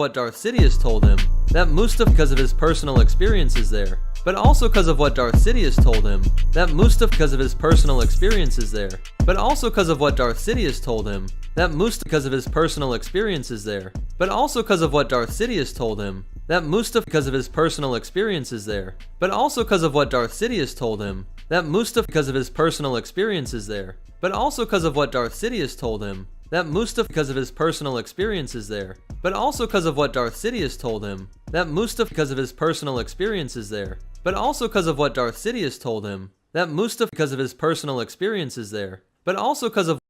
what Darth Sidious told him that Mustafa, because of his personal experiences there, but also because of what Darth Sidious told him that Mustafa, because of his personal experiences there, but also because of what Darth Sidious told him that Mustafa, because of his personal experiences there, but also because of what Darth Sidious told him that Mustafa, because of his personal experiences there, but also because of what Darth Sidious told him that Mustafa, because of his personal experiences there, but also because of what Darth Sidious told him that Mustafa, because of his personal experiences there, but also because of what Darth Sidious told him that Mustafa, because of his personal experiences there, but also because of what Darth Sidious told him that Mustafa, because of his personal experiences there, but also because of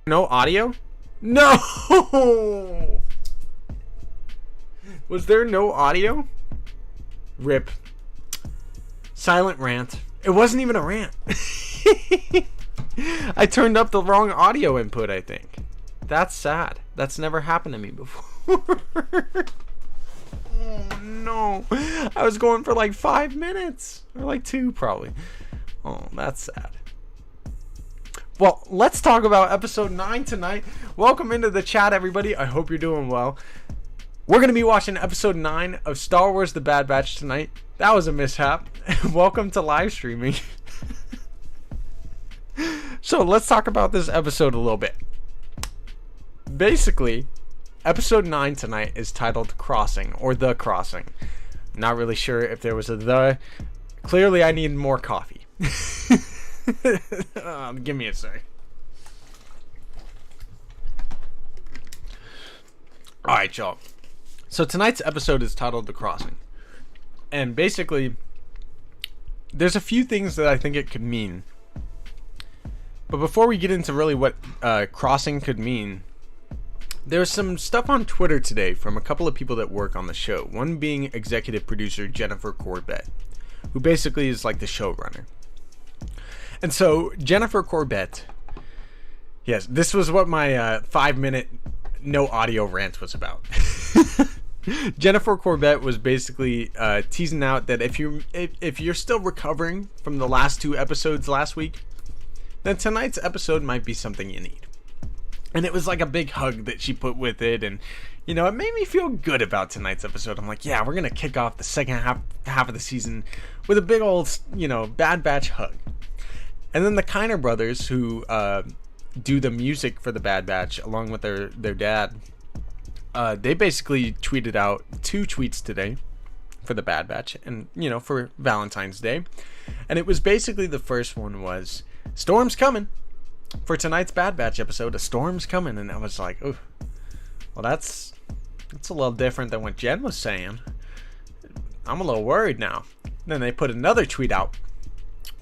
No audio? No! Was there no audio? Rip. Silent rant. It wasn't even a rant. I turned up the wrong audio input, I think. That's sad. That's never happened to me before. Oh, no. I was going for like 5 minutes. Or like 2, probably. Oh, that's sad. Well, let's talk about episode 9 tonight. Welcome into the chat, everybody. I hope you're doing well. We're going to be watching episode 9 of Star Wars The Bad Batch tonight. That was a mishap. Welcome to live streaming. So, let's talk about this episode a little bit. Basically, episode 9 tonight is titled Crossing, or The Crossing. Not really sure if there was a the. Clearly, I need more coffee. Give me a sec. Alright, y'all. So tonight's episode is titled The Crossing. And basically, there's a few things that I think it could mean. But before we get into really what crossing could mean, there's some stuff on Twitter today from a couple of people that work on the show. One being executive producer Jennifer Corbett, who basically is like the showrunner. And so, Jennifer Corbett, yes, this was what my 5-minute no audio rant was about. Jennifer Corbett was basically teasing out that if you're still recovering from the last 2 episodes last week, then tonight's episode might be something you need. And it was like a big hug that she put with it, and it made me feel good about tonight's episode. I'm like, yeah, we're gonna kick off the second half of the season with a big old Bad Batch hug. And then the Kiner brothers, who do the music for the Bad Batch along with their dad, they basically tweeted out 2 tweets today for the Bad Batch, and for Valentine's Day. And it was basically, the first one was, "Storm's coming." For tonight's Bad Batch episode, a storm's coming. And I was like, oh, well, that's a little different than what Jen was saying. I'm a little worried now. Then they put another tweet out,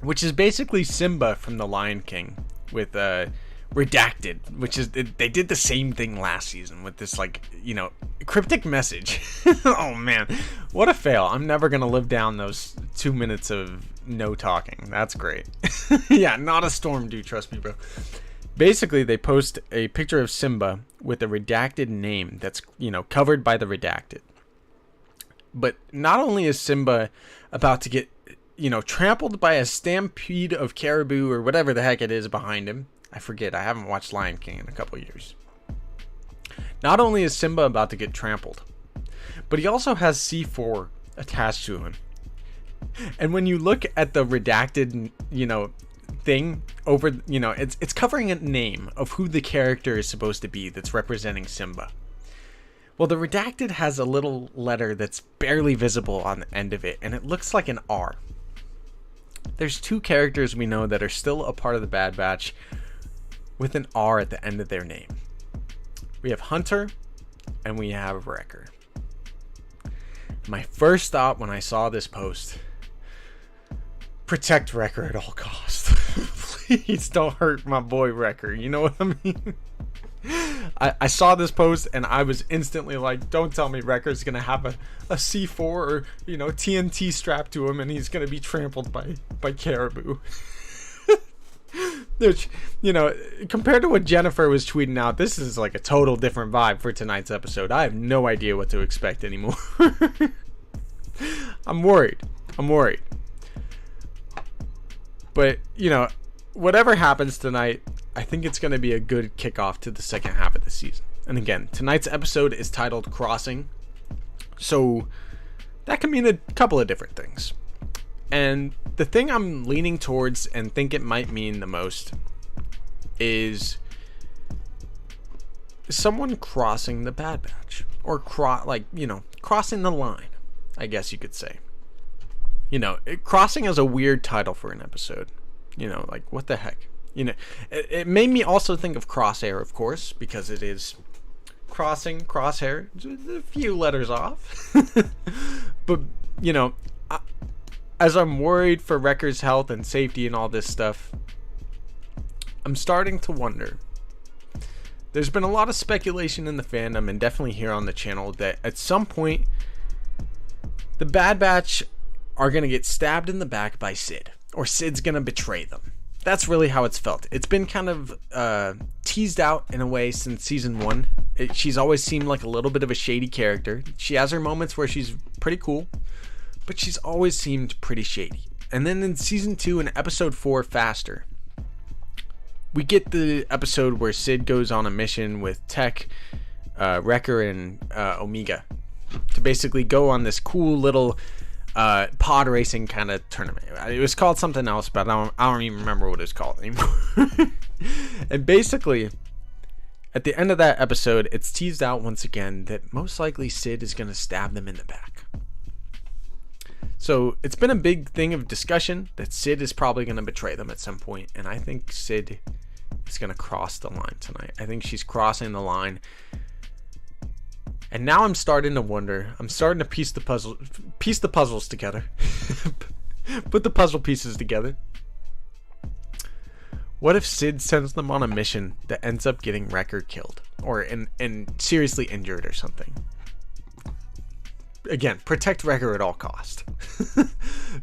which is basically Simba from The Lion King with redacted, which is, they did the same thing last season with this cryptic message. Oh man, what a fail. I'm never gonna live down those 2 minutes of no talking. That's great. Yeah, not a storm, dude, trust me, bro. Basically, they post a picture of Simba with a redacted name that's covered by the redacted. But not only is Simba about to get trampled by a stampede of caribou or whatever the heck it is behind him. I forget. I haven't watched Lion King in a couple years. Not only is Simba about to get trampled, but he also has C4 attached to him. And when you look at the redacted, thing over, it's covering a name of who the character is supposed to be that's representing Simba. Well, the redacted has a little letter that's barely visible on the end of it, and it looks like an R. There's 2 characters we know that are still a part of the Bad Batch with an R at the end of their name. We have Hunter and we have Wrecker. My first thought when I saw this post, protect Wrecker at all costs. Please don't hurt my boy Wrecker. You know what I mean? I saw this post and I was instantly like, don't tell me Wrecker's going to have a C4 or, TNT strapped to him and he's going to be trampled by caribou. Which, compared to what Jennifer was tweeting out, this is like a total different vibe for tonight's episode. I have no idea what to expect anymore. I'm worried. But, whatever happens tonight, I think it's going to be a good kickoff to the second half of the season. And again, tonight's episode is titled Crossing. So that can mean a couple of different things. And the thing I'm leaning towards and think it might mean the most is someone crossing the Bad Batch. Or crossing the line, I guess you could say. Crossing is a weird title for an episode. What the heck? It made me also think of Crosshair, of course, because it is crossing, crosshair, a few letters off. But, as I'm worried for Wrecker's health and safety and all this stuff, I'm starting to wonder. There's been a lot of speculation in the fandom and definitely here on the channel that at some point the Bad Batch are going to get stabbed in the back by Sid, or Sid's going to betray them. That's really how it's felt. It's been kind of teased out in a way since season 1. She's always seemed like a little bit of a shady character. She has her moments where she's pretty cool, but she's always seemed pretty shady. And then in season 2 and episode 4, Faster, we get the episode where Sid goes on a mission with Tech, Wrecker, and Omega to basically go on this cool little pod racing kind of tournament. It was called something else, but I don't even remember what it's called anymore. And basically, at the end of that episode, it's teased out once again that most likely Sid is going to stab them in the back. So it's been a big thing of discussion that Sid is probably going to betray them at some point, and I think Sid is going to cross the line tonight. I think she's crossing the line. And now I'm starting to wonder. I'm starting to piece the puzzles together. Put the puzzle pieces together. What if Sid sends them on a mission that ends up getting Wrecker killed, or and seriously injured or something? Again, protect Wrecker at all cost.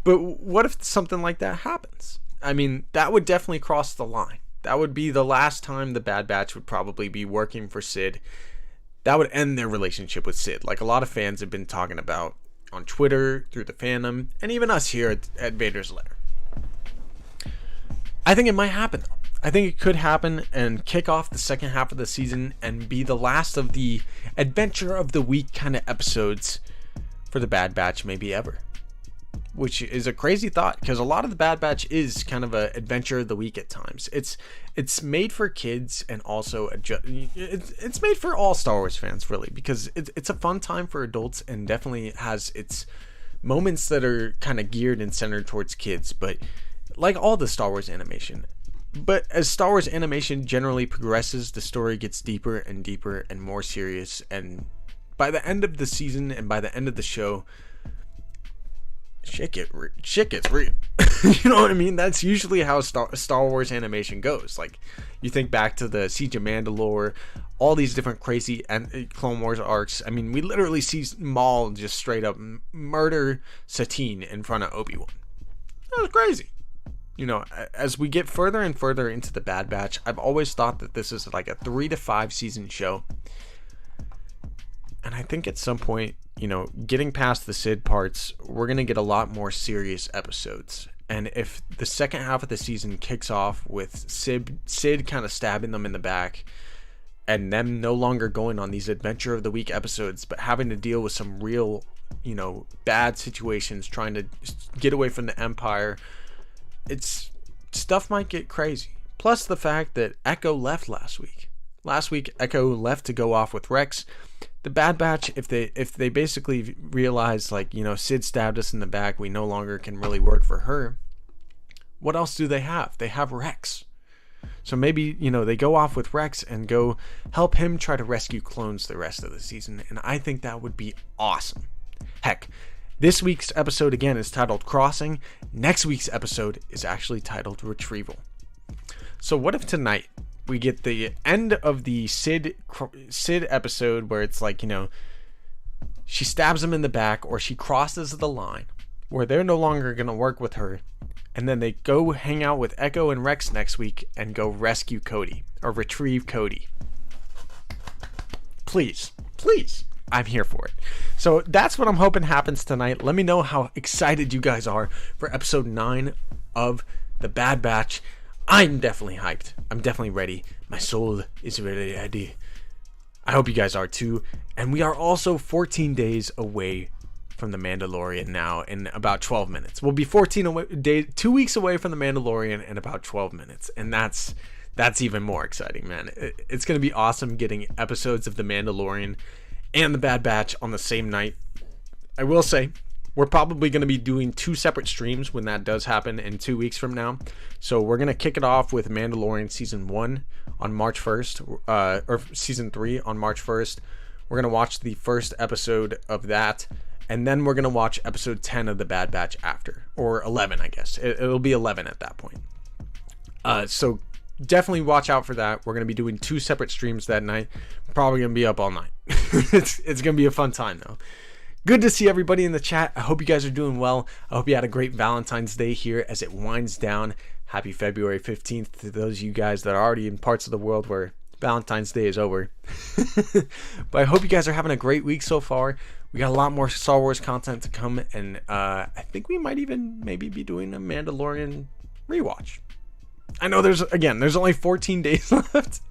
But what if something like that happens? I mean, that would definitely cross the line. That would be the last time the Bad Batch would probably be working for Sid. that would end their relationship with Sid, like a lot of fans have been talking about on Twitter, through the fandom, and even us here at Vader's Lair. I think it might happen, though. I think it could happen and kick off the second half of the season and be the last of the adventure of the week kind of episodes for the Bad Batch, maybe ever. Which is a crazy thought, because a lot of the Bad Batch is kind of a adventure of the week at times. It's made for kids, and also it's made for all Star Wars fans, really, because it's a fun time for adults and definitely has its moments that are kind of geared and centered towards kids, but like all the Star Wars animation. But as Star Wars animation generally progresses, the story gets deeper and deeper and more serious, and by the end of the season and by the end of the show, shit gets real. You know what I mean? That's usually how Star Wars animation goes. Like, you think back to the Siege of Mandalore, all these different crazy Clone Wars arcs. I mean, we literally see Maul just straight up murder Satine in front of Obi-Wan. That was crazy. You know, as we get further and further into the Bad Batch, I've always thought that this is like a 3 to 5 season show. And I think at some point, you know, getting past the Sid parts, we're going to get a lot more serious episodes. And if the second half of the season kicks off with Sid kind of stabbing them in the back, and them no longer going on these adventure of the week episodes, but having to deal with some real, you know, bad situations, trying to get away from the Empire, stuff might get crazy. Plus the fact that Echo left last week. Last week, Echo left to go off with Rex. The Bad Batch, if they basically realize, like, you know, Sid stabbed us in the back, we no longer can really work for her, what else do they have? They have Rex. So maybe, you know, they go off with Rex and go help him try to rescue clones the rest of the season, and I think that would be awesome. Heck, this week's episode, again, is titled Crossing. Next week's episode is actually titled Retrieval. So what if tonight we get the end of the Sid episode where it's like, you know, she stabs him in the back, or she crosses the line where they're no longer going to work with her, and then they go hang out with Echo and Rex next week and go rescue Cody, or retrieve Cody. Please, I'm here for it. So that's what I'm hoping happens tonight. Let me know how excited you guys are for episode 9 of The Bad Batch. I'm definitely hyped. I'm definitely ready. My soul is ready. I hope you guys are too. And we are also 14 days away from The Mandalorian now in about 12 minutes. We'll be 2 weeks away from The Mandalorian in about 12 minutes. And that's even more exciting, man. It's going to be awesome getting episodes of The Mandalorian and The Bad Batch on the same night. I will say, we're probably going to be doing 2 separate streams when that does happen in 2 weeks from now. So we're going to kick it off with Mandalorian Season 1 on March 1st, or Season 3 on March 1st. We're going to watch the first episode of that, and then we're going to watch episode 10 of The Bad Batch after, or 11, I guess. It'll be 11 at that point. So definitely watch out for that. We're going to be doing 2 separate streams that night. Probably going to be up all night. It's going to be a fun time, though. Good to see everybody in the chat. I hope you guys are doing well. I hope you had a great Valentine's Day here as it winds down. Happy February 15th to those of you guys that are already in parts of the world where Valentine's Day is over. But I hope you guys are having a great week so far. We got a lot more Star Wars content to come, and I think we might even maybe be doing a Mandalorian rewatch. I know there's only 14 days left,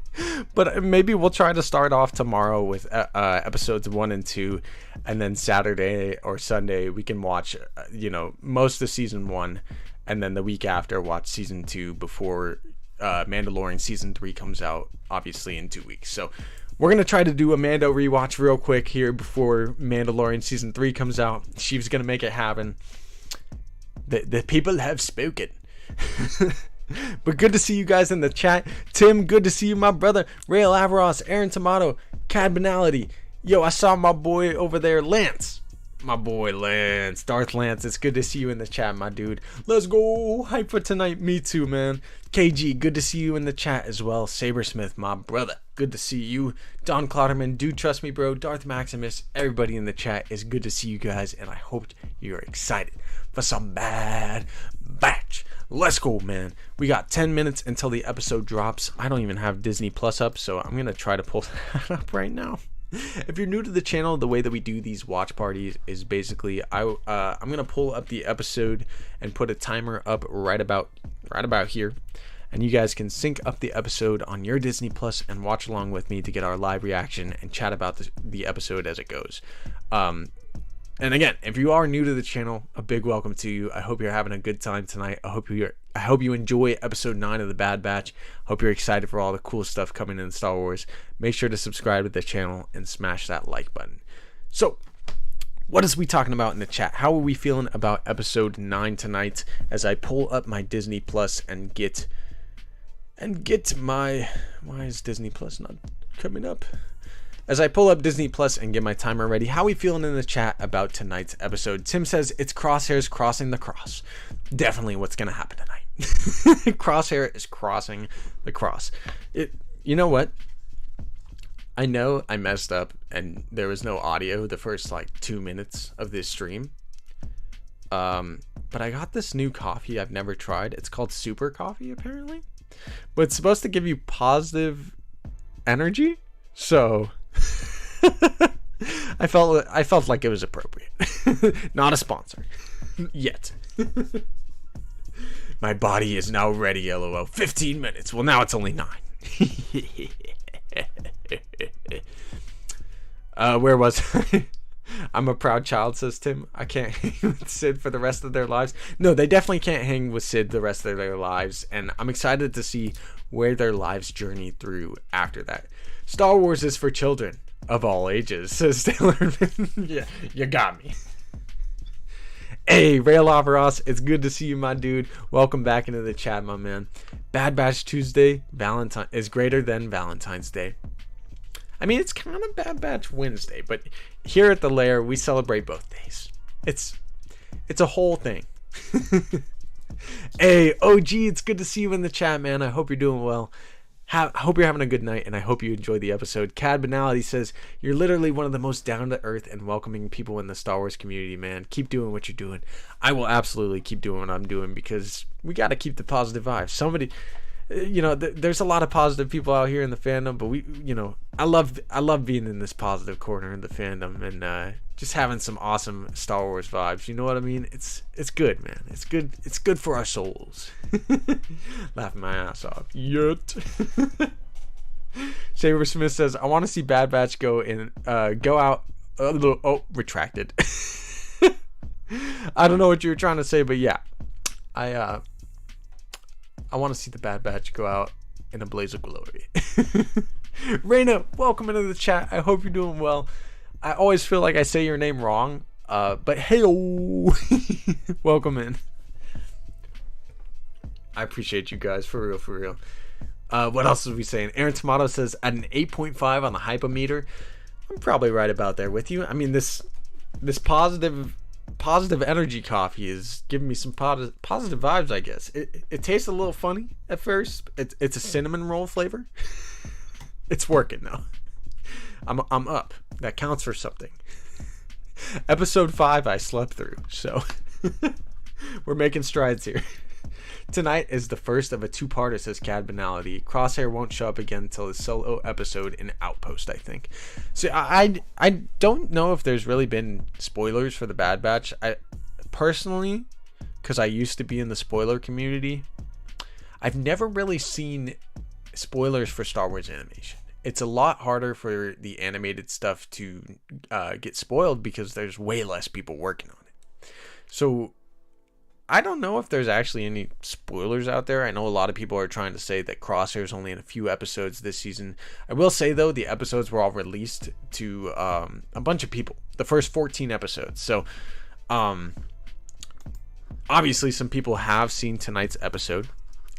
but maybe we'll try to start off tomorrow with episodes 1 and 2, and then Saturday or Sunday we can watch most of season 1, and then the week after watch season 2 before Mandalorian season 3 comes out, obviously in 2 weeks. So we're gonna try to do a Mando rewatch real quick here before Mandalorian season 3 comes out. Sheev's gonna make it happen. The people have spoken. But good to see you guys in the chat. Tim, good to see you, my brother. Rail Averos, Aaron Tomato, Cad Banality. Yo, I saw my boy over there, Lance. My boy Lance, Darth Lance. It's good to see you in the chat, my dude. Let's go. Hype for tonight. Me too, man. KG, good to see you in the chat as well. Sabersmith, my brother. Good to see you. Don Clotterman, dude, trust me, bro. Darth Maximus, everybody in the chat. It's good to see you guys, and I hope you're excited for some Bad Batch. Let's go, man. We got 10 minutes until the episode drops. I don't even have Disney Plus up, so I'm going to try to pull that up right now. If you're new to the channel, the way that we do these watch parties is basically I'm gonna pull up the episode and put a timer up right about here, and you guys can sync up the episode on your Disney Plus and watch along with me to get our live reaction and chat about the episode as it goes. And again, if you are new to the channel, a big welcome to you. I hope you're having a good time tonight. I hope you enjoy episode 9 of the Bad Batch. Hope you're excited for all the cool stuff coming in Star Wars. Make sure to subscribe to the channel and smash that like button. So, what is we talking about in the chat? How are we feeling about episode 9 tonight as I pull up my Disney Plus and get my... Why is Disney Plus not coming up? As I pull up Disney Plus and get my timer ready, how are we feeling in the chat about tonight's episode? Tim says it's Crosshairs crossing the cross. Definitely what's going to happen tonight. Crosshair is crossing the cross. You know what? I know I messed up and there was no audio the first like 2 minutes of this stream. But I got this new coffee I've never tried. It's called Super Coffee apparently. But it's supposed to give you positive energy. So I felt like it was appropriate. Not a sponsor yet. My body is now ready, lol. 15 minutes. Well, now it's only 9. Where was I? I'm a proud child, says Tim. I can't hang with Sid for the rest of their lives. No, they definitely can't hang with Sid the rest of their lives, and I'm excited to see where their lives journey through after that. Star Wars is for children of all ages, says Taylor. Yeah, you got me. Hey, Ray Lavaros, it's good to see you, my dude. Welcome back into the chat, my man. Bad Batch Tuesday is greater than Valentine's Day. I mean, it's kind of Bad Batch Wednesday, but here at the Lair, we celebrate both days. It's a whole thing. Hey, OG, it's good to see you in the chat, man. I hope you're doing well. I hope you're having a good night, and I hope you enjoyed the episode. Cad Banality says, you're literally one of the most down-to-earth and welcoming people in the Star Wars community, man. Keep doing what you're doing. I will absolutely keep doing what I'm doing because we got to keep the positive vibes. Somebody... You know, there's a lot of positive people out here in the fandom, but I love being in this positive corner in the fandom and just having some awesome Star Wars vibes. You know what I mean? It's good, man. It's good for our souls. Laughing my ass off. Yet. Shaver Smith says, I want to see Bad Batch go out. Retracted. I don't know what you were trying to say, but yeah, I want to see the Bad Batch go out in a blaze of glory. Raina, welcome into the chat. I hope you're doing well. I always feel like I say your name wrong, but hey, welcome in. I appreciate you guys, for real. What else is we saying? Aaron Tomato says at an 8.5 on the hypometer. I'm probably right about there with you. I mean, this positive energy coffee is giving me some positive vibes, I guess. It tastes a little funny at first. It's a cinnamon roll flavor. It's working though. I'm up. That counts for something. Episode 5 I slept through, so we're making strides here. Tonight is the first of a two-parter, says Cad Banality. Crosshair won't show up again until his solo episode in Outpost, I think. So I don't know if there's really been spoilers for the Bad Batch. I personally, because I used to be in the spoiler community, I've never really seen spoilers for Star Wars animation. It's a lot harder for the animated stuff to get spoiled because there's way less people working on it. So I don't know if there's actually any spoilers out there. I know a lot of people are trying to say that Crosshair's only in a few episodes this season. I will say, though, the episodes were all released to a bunch of people. The first 14 episodes. So, obviously, some people have seen tonight's episode.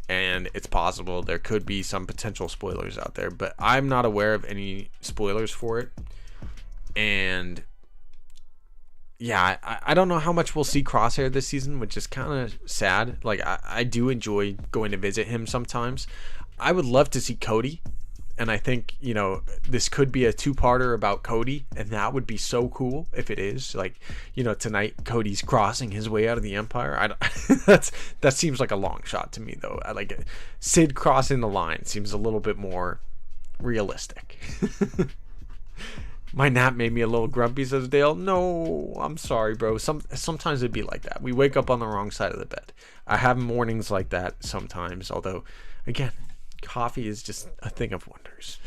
And it's possible there could be some potential spoilers out there. But I'm not aware of any spoilers for it. And yeah, I don't know how much we'll see Crosshair this season, which is kind of sad. Like, I do enjoy going to visit him sometimes. I would love to see Cody, and I think, this could be a two-parter about Cody, and that would be so cool if it is. Like, tonight Cody's crossing his way out of the Empire. That seems like a long shot to me, though. I like it. Sid crossing the line seems a little bit more realistic. My nap made me a little grumpy, says Dale. No, I'm sorry, bro. Sometimes it'd be like that. We wake up on the wrong side of the bed. I have mornings like that sometimes, although, again, coffee is just a thing of wonders.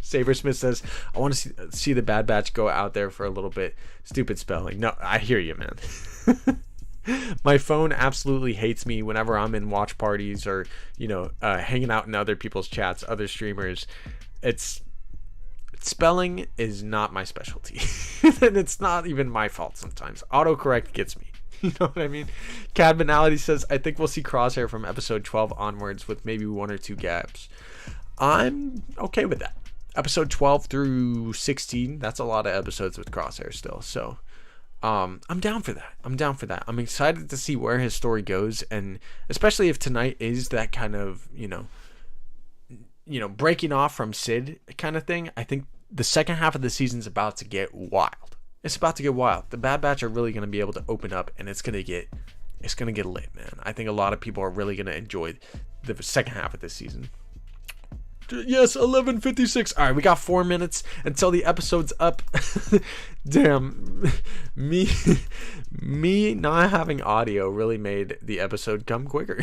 Saber Smith says, I want to see the Bad Batch go out there for a little bit. Stupid spelling. No, I hear you, man. My phone absolutely hates me whenever I'm in watch parties or, hanging out in other people's chats, other streamers. Spelling is not my specialty. And it's not even my fault sometimes. Autocorrect gets me. You know what I mean? Cad Banality says, I think we'll see Crosshair from episode 12 onwards with maybe 1 or 2 gaps. I'm okay with that. Episode 12 through 16, that's a lot of episodes with Crosshair still. So I'm down for that. I'm excited to see where his story goes, and especially if tonight is that kind of, breaking off from Sid kind of thing. I think the second half of the season's about to get wild. It's about to get wild. The Bad Batch are really going to be able to open up, and it's going to get lit, man. I think a lot of people are really going to enjoy the second half of this season. Yes, 11:56. All right, we got 4 minutes until the episode's up. Damn, me not having audio really made the episode come quicker.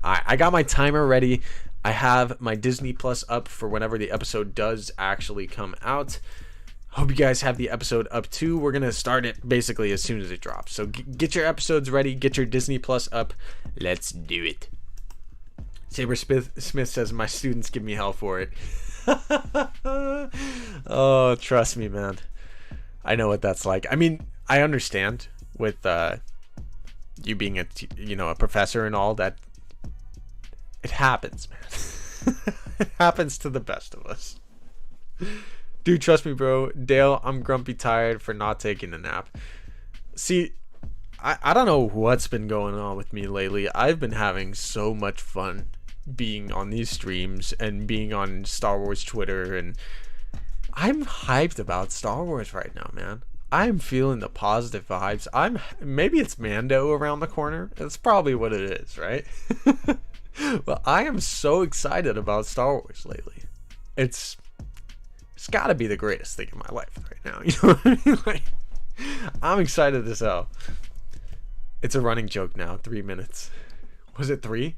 I got my timer ready. I have my Disney Plus up for whenever the episode does actually come out. Hope you guys have the episode up too. We're going to start it basically as soon as it drops. So get your episodes ready. Get your Disney Plus up. Let's do it. Saber Smith says, my students give me hell for it. Oh, trust me, man. I know what that's like. I mean, I understand with you being a professor and all that. It happens, man. It happens to the best of us. Dude, trust me, bro. Dale, I'm grumpy tired for not taking a nap. See, I don't know what's been going on with me lately. I've been having so much fun being on these streams and being on Star Wars Twitter, and I'm hyped about Star Wars right now, man. I'm feeling the positive vibes. Maybe it's Mando around the corner. That's probably what it is, right? Well, I am so excited about Star Wars lately. It's got to be the greatest thing in my life right now. You know what I mean? Like, I'm excited as hell. It's a running joke now. 3 minutes. Was it 3?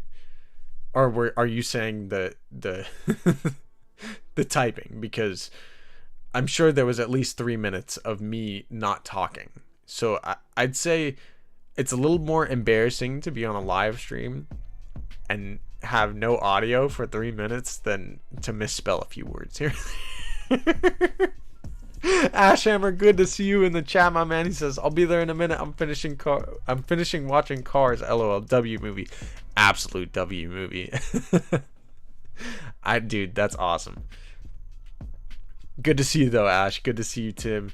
Or are you saying the the typing? Because I'm sure there was at least 3 minutes of me not talking. So I'd say it's a little more embarrassing to be on a live stream and have no audio for 3 minutes than to misspell a few words here. Ashhammer, good to see you in the chat, my man. He says, I'll be there in a minute. I'm finishing watching Cars. LOL. W movie. Absolute W movie. Dude, that's awesome. Good to see you though, Ash. Good to see you, Tim.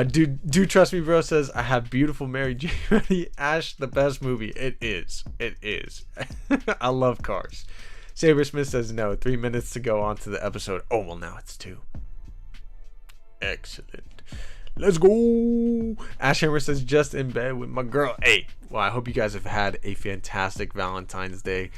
Dude, trust me, bro, says, I have beautiful Mary Jane ready. Ash, the best movie. It is. I love Cars. Saber Smith says, no, 3 minutes to go on to the episode. Oh, well, now it's 2. Excellent. Let's go. Ashhammer says, just in bed with my girl. Hey, well, I hope you guys have had a fantastic Valentine's Day.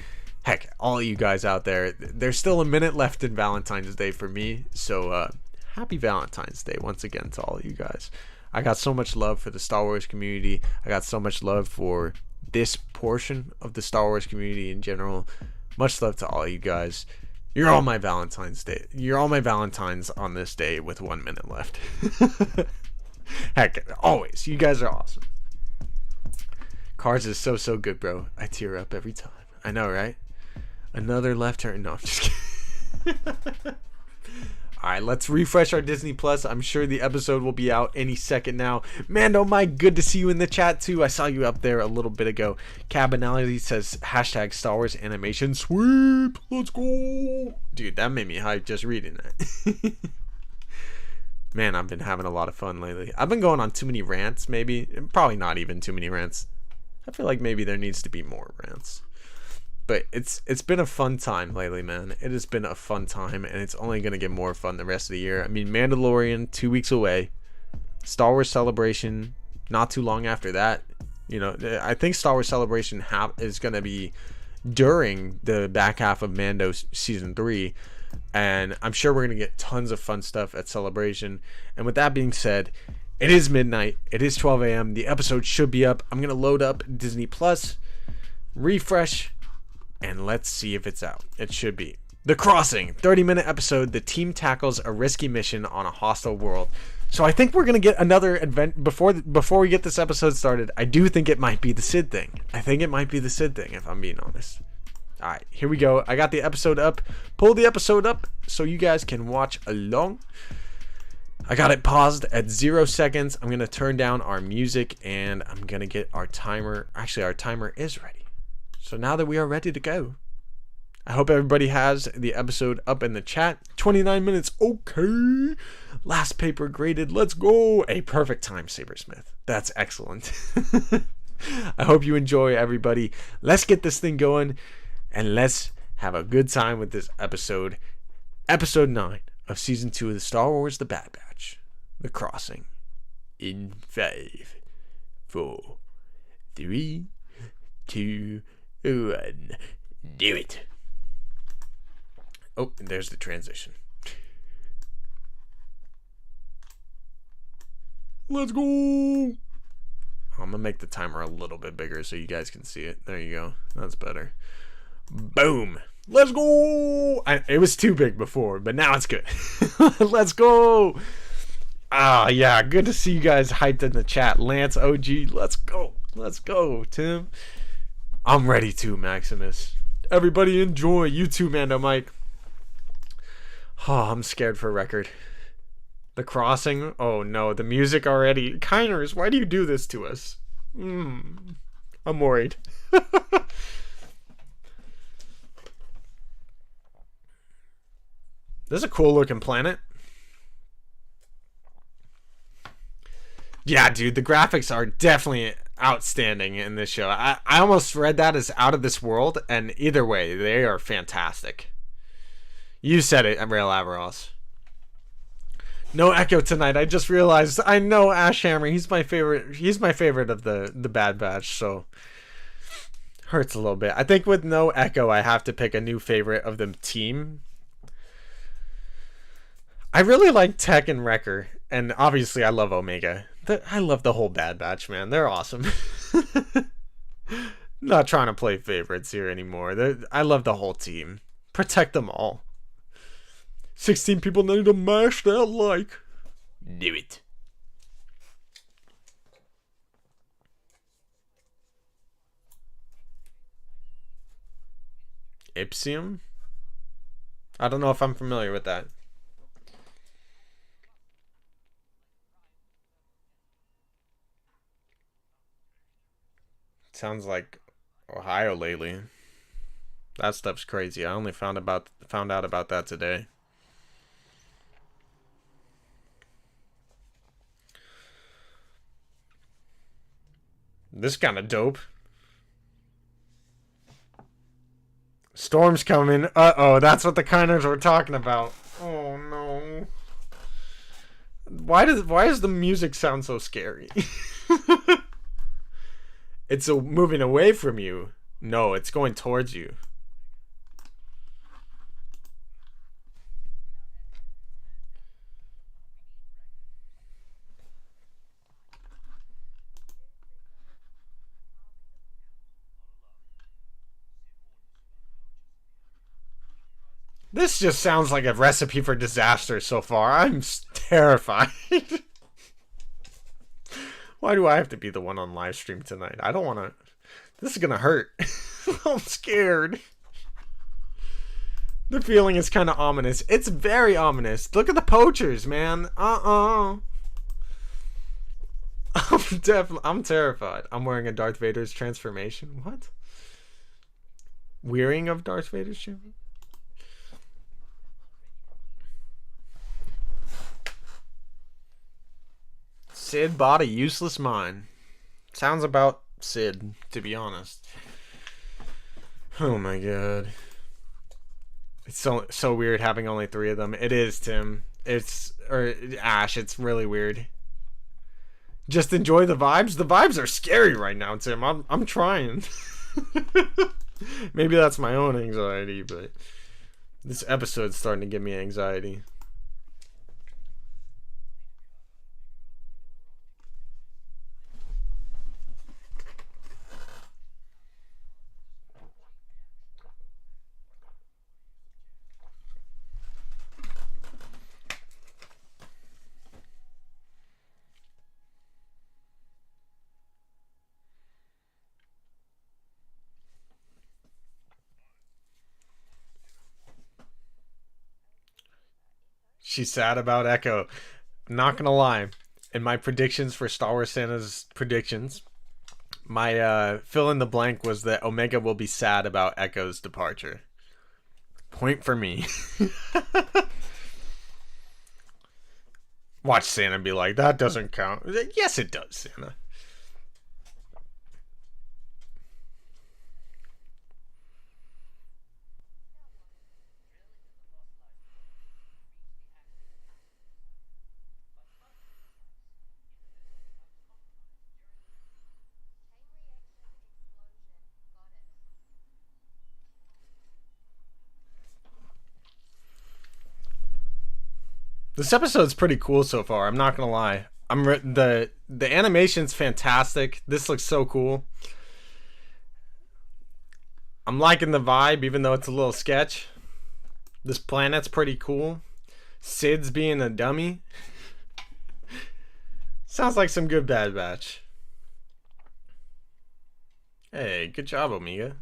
Heck, all of you guys out there, there's still a minute left in Valentine's Day for me. So, happy Valentine's Day once again to all of you guys. I got so much love for the Star Wars community. I got so much love for this portion of the Star Wars community in general. Much love to all of you guys. You're all my Valentine's Day. You're all my Valentines on this day with 1 minute left. Heck, always. You guys are awesome. Cars is so good, bro. I tear up every time. I know, right? Another left turn. No, I'm just kidding. Alright, let's refresh our Disney Plus. I'm sure the episode will be out any second now. Mando Mike, good to see you in the chat too. I saw you up there a little bit ago. Cabinality says hashtag Star Wars animation sweep. Let's go. Dude, that made me hype just reading that. Man, I've been having a lot of fun lately. I've been going on too many rants, maybe. Probably not even too many rants. I feel like maybe there needs to be more rants. But it's been a fun time lately, man. It has been a fun time, and it's only going to get more fun the rest of the year. I mean, Mandalorian, 2 weeks away. Star Wars Celebration, not too long after that. You know, I think Star Wars Celebration is going to be during the back half of Mando Season 3. And I'm sure we're going to get tons of fun stuff at Celebration. And with that being said, it is midnight. It is 12 a.m. The episode should be up. I'm going to load up Disney Plus, refresh, and let's see if it's out. It should be. The Crossing, 30-minute episode. The team tackles a risky mission on a hostile world. So I think we're going to get another event before we get this episode started. I do think it might be the Sid thing. I think it might be the Sid thing, if I'm being honest. All right, here we go. I got the episode up. Pull the episode up so you guys can watch along. I got it paused at 0 seconds. I'm going to turn down our music and I'm going to get our timer. Actually, our timer is ready. So now that we are ready to go, I hope everybody has the episode up in the chat. 29 minutes. Okay. Last paper graded. Let's go. A perfect time, Sabersmith. That's excellent. I hope you enjoy, everybody. Let's get this thing going and let's have a good time with this episode. Episode 9 of Season 2 of the Star Wars The Bad Batch. The Crossing. In 5, 4, 3, 2, 1. Do it. Oh, and there's the transition. Let's go. I'm going to make the timer a little bit bigger so you guys can see it. There you go. That's better. Boom. Let's go. It was too big before, but now it's good. Let's go. Yeah. Good to see you guys hyped in the chat. Lance, OG, let's go. Let's go, Tim. I'm ready too, Maximus. Everybody enjoy. You too, Mando Mike. Oh, I'm scared for record. The Crossing. Oh no, the music already. Kiners, why do you do this to us? I'm worried. This is a cool looking planet. Yeah, dude, the graphics are definitely outstanding in this show. I almost read that as out of this world, and either way, they are fantastic. You said it, Admiral Averos. No echo tonight. I just realized. I know Ash Hammer. He's my favorite. He's my favorite of the Bad Batch. So hurts a little bit. I think with no echo, I have to pick a new favorite of the team. I really like Tech and Wrecker, and obviously I love Omega. I love the whole Bad Batch, man. They're awesome. Not trying to play favorites here anymore. I love the whole team. Protect them all. 16 people need to mash that like. Do it. Ipsium? I don't know if I'm familiar with that. Sounds like Ohio lately. That stuff's crazy. I only found out about that today. This kind of dope. Storm's coming. Uh-oh, that's what the Kiners were talking about. Oh no. Why does the music sound so scary? It's moving away from you. No, it's going towards you. This just sounds like a recipe for disaster so far. I'm terrified. Why do I have to be the one on live stream tonight? I don't want to. This is going to hurt. I'm scared. The feeling is kind of ominous. It's very ominous. Look at the poachers, man. I'm terrified. I'm wearing a Darth Vader's transformation. What? Wearing of Darth Vader's transformation? Sid bought a useless mine. Sounds about Sid, to be honest. Oh my god. It's so weird having only 3 of them. It is, Tim. Or Ash, it's really weird. Just enjoy the vibes. The vibes are scary right now, Tim. I'm trying. Maybe that's my own anxiety, but This episode's starting to give me anxiety. She's sad about Echo. I'm not gonna lie. In my predictions for Star Wars Santa's predictions, my fill in the blank was that Omega will be sad about Echo's departure. Point for me. Watch Santa be like, that doesn't count. Yes, it does, Santa. This episode's pretty cool so far. I'm not gonna lie. The animation's fantastic. This looks so cool. I'm liking the vibe, even though it's a little sketch. This planet's pretty cool. Sid's being a dummy. Sounds like some good Bad Batch. Hey, good job, Omega.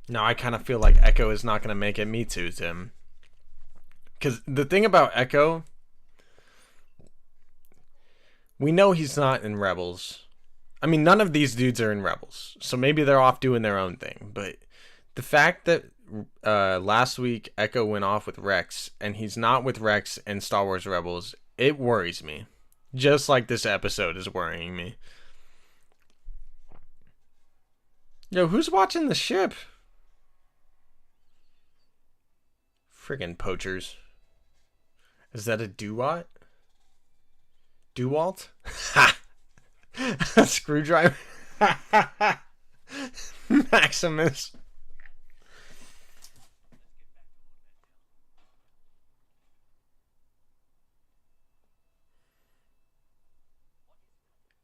Now I kind of feel like Echo is not gonna make it. Me too, Tim. Because the thing about Echo, we know he's not in Rebels. I mean, none of these dudes are in Rebels. So maybe they're off doing their own thing. But the fact that last week Echo went off with Rex, and he's not with Rex in Star Wars Rebels, it worries me. Just like this episode is worrying me. Yo, who's watching the ship? Friggin' poachers. Is that a Duwat? Duwalt? Ha! A screwdriver? Maximus.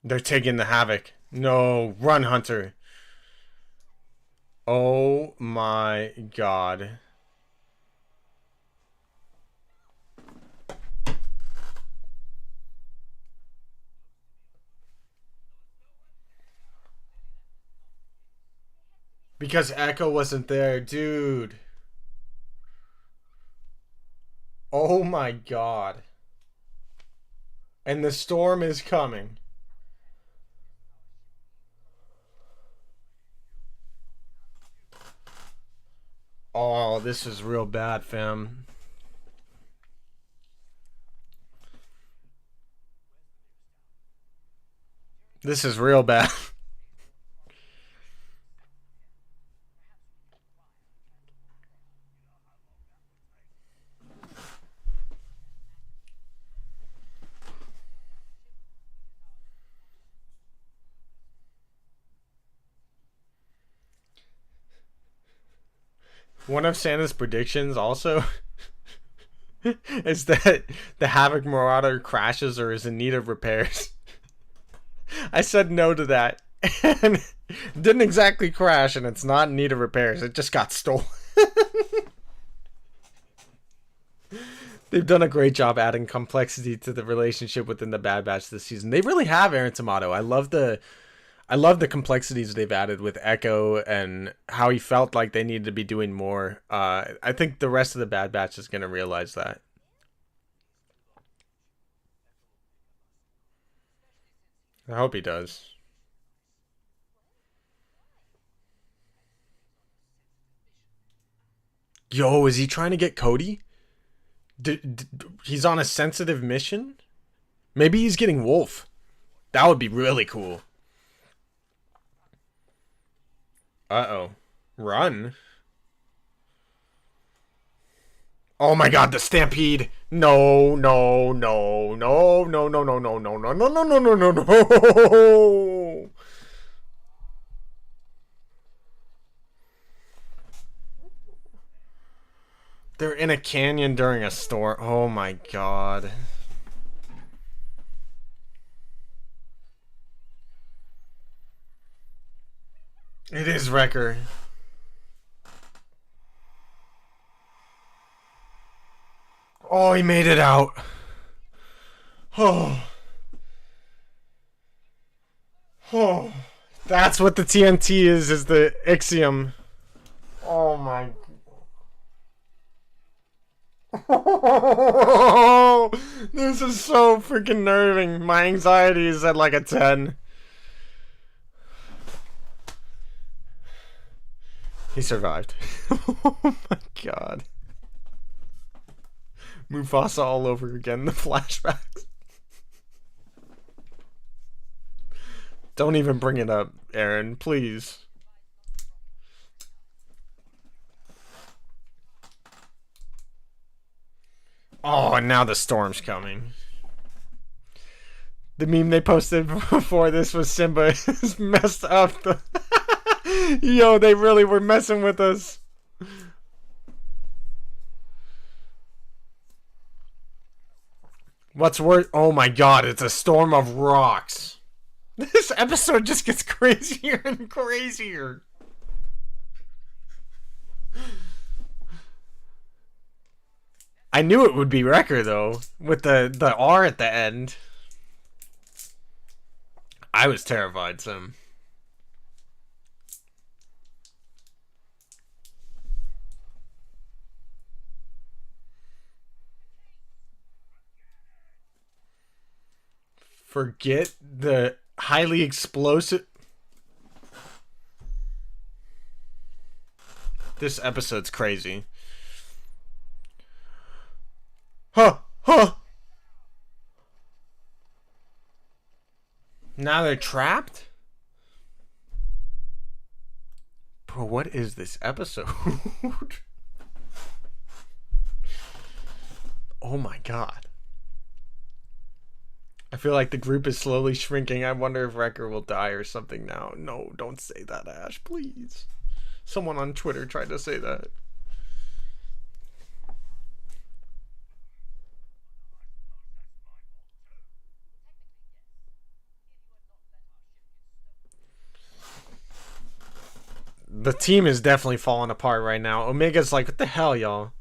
They're taking the Havoc. No, run, Hunter. Oh my god. Because Echo wasn't there, dude. Oh my god. And the storm is coming. Oh, this is real bad, fam. This is real bad. One of Santa's predictions also is that the Havoc Marauder crashes or is in need of repairs. I said no to that. And didn't exactly crash, and it's not in need of repairs. It just got stolen. They've done a great job adding complexity to the relationship within the Bad Batch this season. They really have, Aaron Tomato. I love the complexities they've added with Echo and how he felt like they needed to be doing more. I think the rest of the Bad Batch is going to realize that. I hope he does. Yo, is he trying to get Cody? He's on a sensitive mission? Maybe he's getting Wolf. That would be really cool. Uh-oh. Run. Oh my god, the stampede. No, no, no, no, no, no, no, no, no, no, no, no, no, no, no, no. They're in a canyon during a storm. Oh my god. It is Wrecker. Oh, he made it out. Oh. Oh. That's what the TNT is the Ixiom. Oh my. Oh, this is so freaking nerving. My anxiety is at like a 10. He survived. Oh my god. Mufasa all over again, the flashbacks. Don't even bring it up, Aaron, please. Oh, and now the storm's coming. The meme they posted before this was Simba is messed up. Yo, they really were messing with us. What's worse? Oh my god, it's a storm of rocks. This episode just gets crazier and crazier. I knew it would be Wrecker though, with the R at the end. I was terrified, Sim. Forget the highly explosive. This episode's crazy. Huh. Now they're trapped? Bro, what is this episode? Oh my god. I feel like the group is slowly shrinking. I wonder if Wrecker will die or something now. No, don't say that, Ash, please. Someone on Twitter tried to say that. The team is definitely falling apart right now. Omega's like, what the hell, y'all?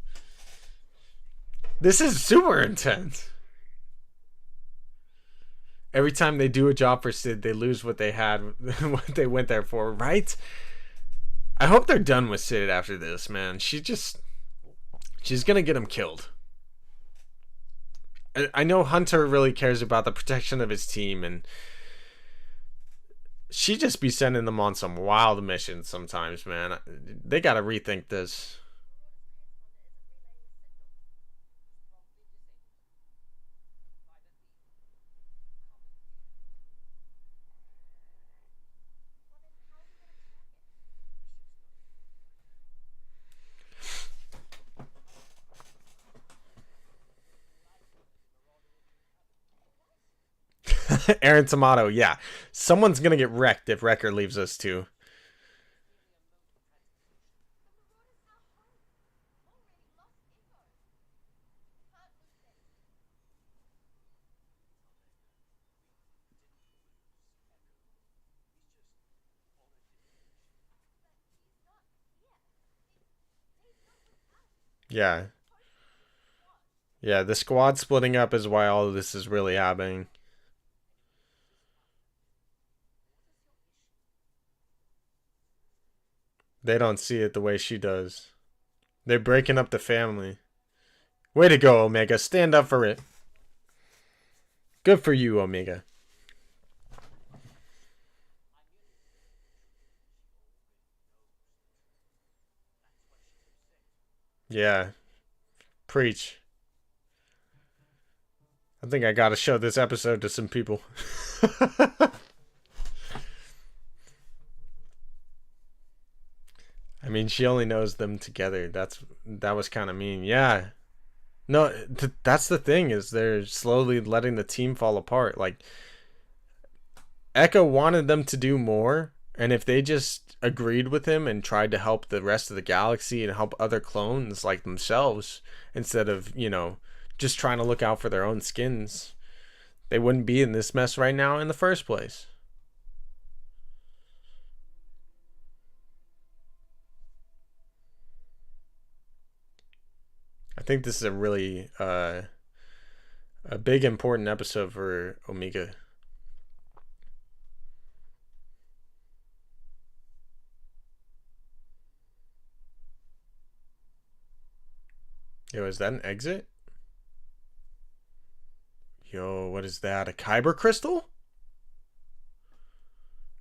This is super intense. Every time they do a job for Sid, they lose what they had, what they went there for, right? I hope they're done with Sid after this, man. She's gonna get him killed. I know Hunter really cares about the protection of his team, and she just be sending them on some wild missions sometimes, man. They gotta rethink this. Aaron Tomato, yeah. Someone's gonna get wrecked if Wrecker leaves us too. Yeah. Yeah, the squad splitting up is why all of this is really happening. They don't see it the way she does. They're breaking up the family. Way to go, Omega. Stand up for it. Good for you, Omega. Yeah. Preach. I think I gotta show this episode to some people. I mean, she only knows them together. That was kind of mean. Yeah. No, that's the thing, is they're slowly letting the team fall apart. Like, Echo wanted them to do more, And if they just agreed with him and tried to help the rest of the galaxy and help other clones like themselves, instead of, just trying to look out for their own skins, they wouldn't be in this mess right now in the first place. I think this is a really a big important episode for Omega. Yo, is that an exit? Yo, what is that? A Kyber crystal?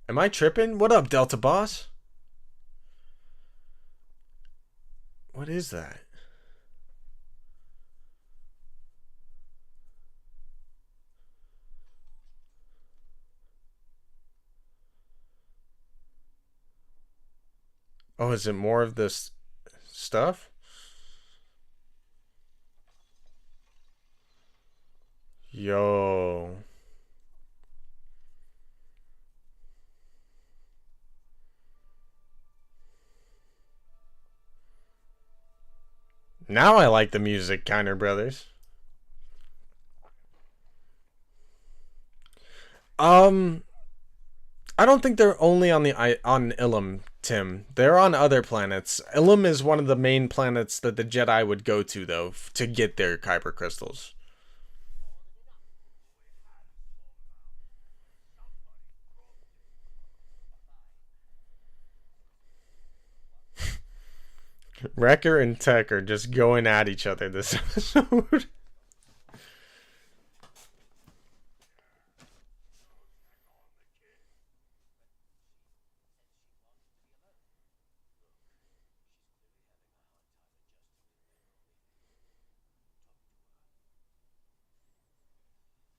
Am I tripping? What up, Delta Boss? What is that? Oh, is it more of this stuff? Yo. Now I like the music, Kiner Brothers. I don't think they're only on Ilum, Tim. They're on other planets. Ilum is one of the main planets that the Jedi would go to, though, to get their Kyber crystals. Wrecker and Tech are just going at each other this episode.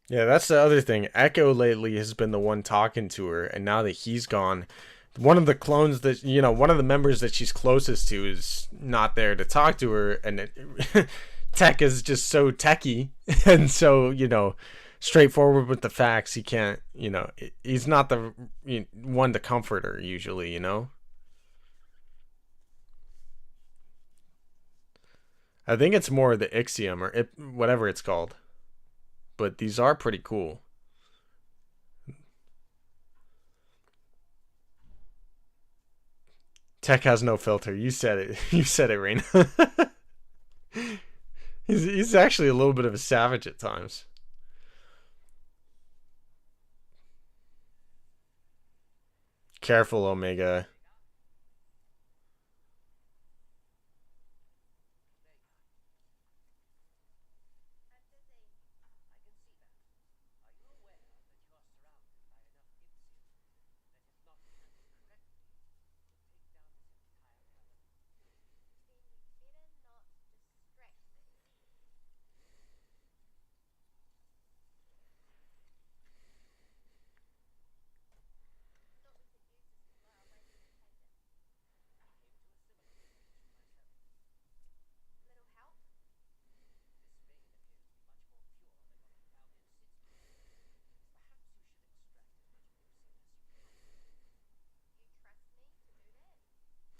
Yeah, that's the other thing. Echo lately has been the one talking to her, and now that he's gone, one of the clones that, one of the members that she's closest to is not there to talk to her, and Tech is just so techie and so, straightforward with the facts. He can't, he's not the one to comfort her usually, I think it's more the Ixiom or whatever it's called. But these are pretty cool. Tech has no filter. You said it. You said it, Raina. he's actually a little bit of a savage at times. Careful, Omega.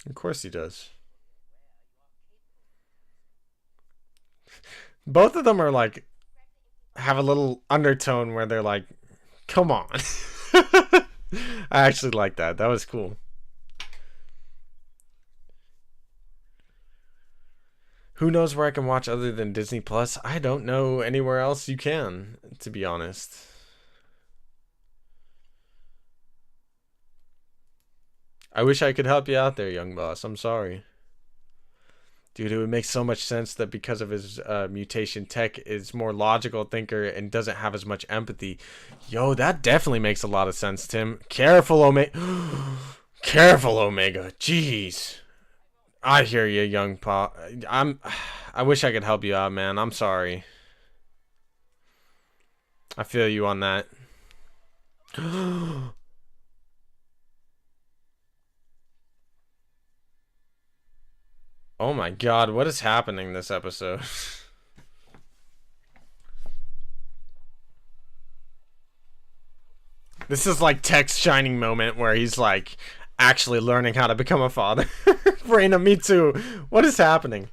Of course he does. Both of them are like, have a little undertone where they're like, come on. I actually like that. That was cool. Who knows where I can watch other than Disney Plus? I don't know anywhere else you can, to be honest. I wish I could help you out there, young boss. I'm sorry. Dude, it would make so much sense that because of his mutation, Tech is more logical thinker and doesn't have as much empathy. Yo, that definitely makes a lot of sense, Tim. Careful, Omega. Careful, Omega. Jeez. I hear you, young pa. I wish I could help you out, man. I'm sorry. I feel you on that. Oh my god, what is happening this episode? This is like Tech's shining moment where he's like actually learning how to become a father. Raina, me too. What is happening?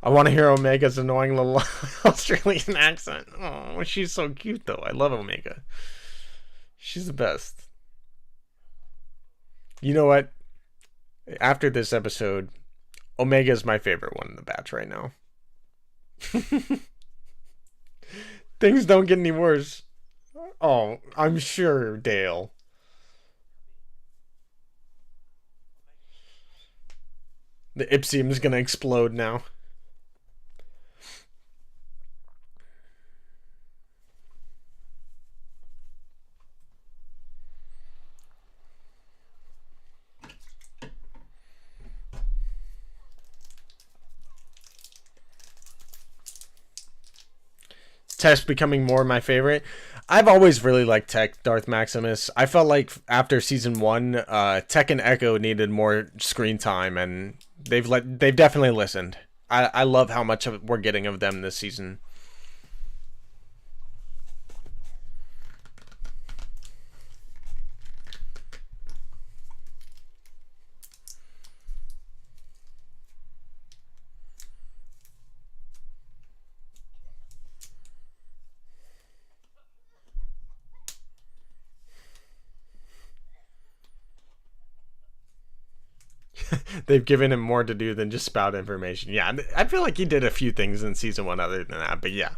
I want to hear Omega's annoying little Australian accent. Oh, she's so cute though. I love Omega. She's the best. You know what? After this episode, Omega is my favorite one in the batch right now. Things don't get any worse. Oh, I'm sure, Dale. The Ipsium's gonna explode now. Tech becoming more my favorite. I've always really liked Tech, Darth Maximus. I felt like after season 1, Tech and Echo needed more screen time, and they've definitely listened. I love how much we're getting of them this season. They've given him more to do than just spout information. Yeah, I feel like he did a few things in season 1 other than that, but yeah.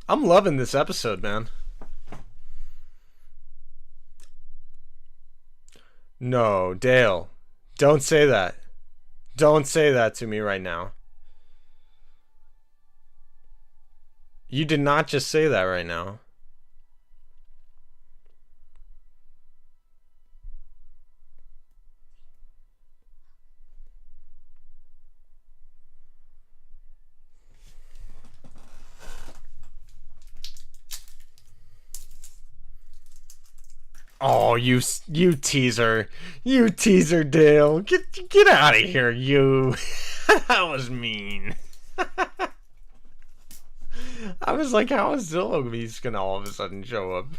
I'm loving this episode, man. No, Dale. Don't say that. Don't say that to me right now. You did not just say that right now. Oh, you teaser. You teaser, Dale. Get out of here, you. That was mean. I was like, how is Zillowbeast gonna all of a sudden show up?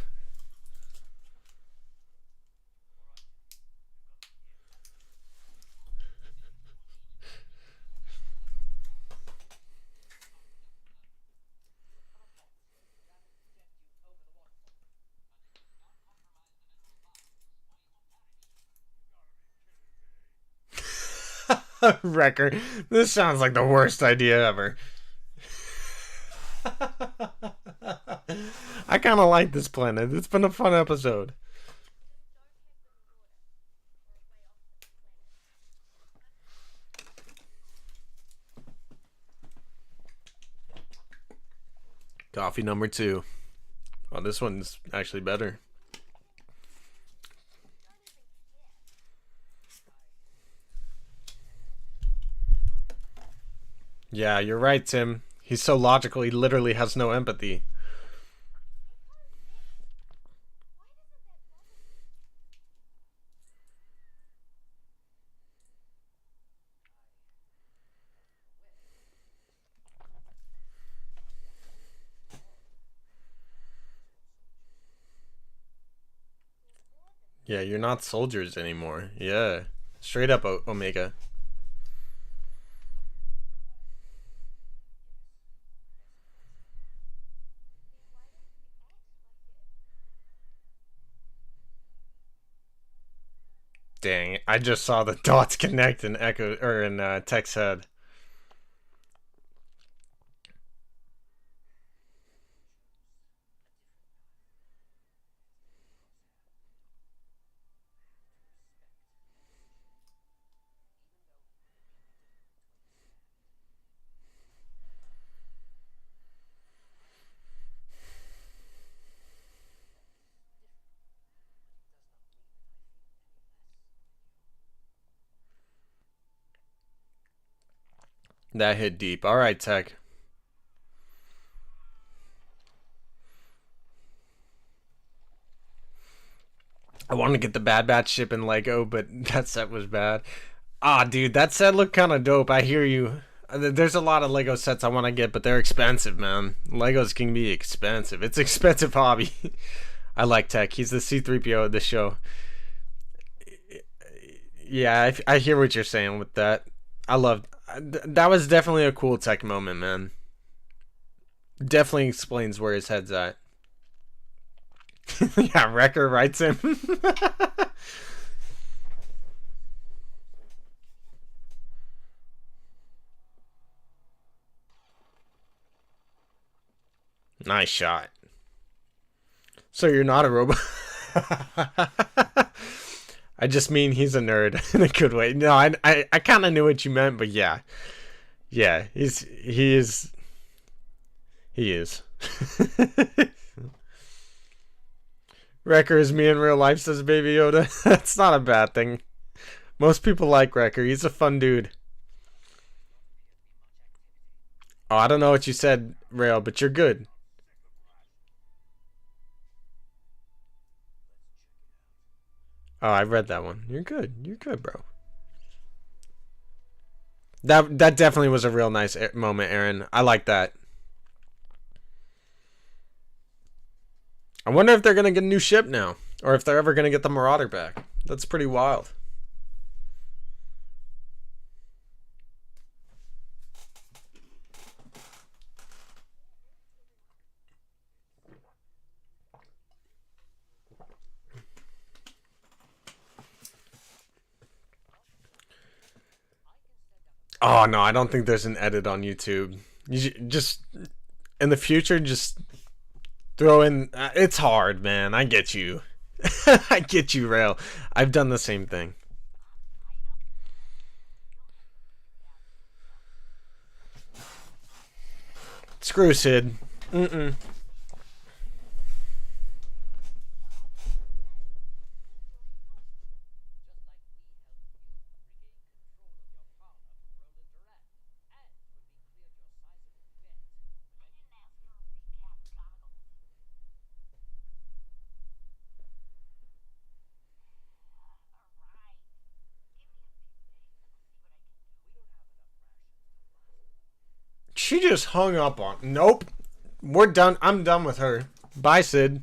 Wrecker. This sounds like the worst idea ever. I kind of like this planet. It's been a fun episode. Coffee number 2. Oh, this one's actually better. Yeah, you're right, Tim. He's so logical, he literally has no empathy. Yeah, you're not soldiers anymore. Yeah. Straight up, Omega. Dang, I just saw the dots connect in Echo or in Tech's head. That hit deep. All right, Tech. I want to get the Bad Batch ship in Lego, but that set was bad. Ah, dude, that set looked kind of dope. I hear you. There's a lot of Lego sets I want to get, but they're expensive, man. Legos can be expensive. It's an expensive hobby. I like Tech. He's the C-3PO of the show. Yeah, I hear what you're saying with that. I love that. Was definitely a cool Tech moment, man. Definitely explains where his head's at. Yeah, Wrecker writes him. Nice shot. So you're not a robot? I just mean he's a nerd in a good way. No, I kind of knew what you meant, but yeah. Yeah, he is. Wrecker is me in real life, says Baby Yoda. That's not a bad thing. Most people like Wrecker. He's a fun dude. Oh, I don't know what you said, Rail, but you're good. Oh, I read that one. You're good. You're good, bro. That definitely was a real nice moment, Aaron. I like that. I wonder if they're going to get a new ship now. Or if they're ever going to get the Marauder back. That's pretty wild. Oh, no, I don't think there's an edit on YouTube. You just, in the future, just throw in... it's hard, man. I get you. I get you, Rail. I've done the same thing. Screw Sid. Mm-mm. She just hung up on... Nope. We're done. I'm done with her. Bye, Sid.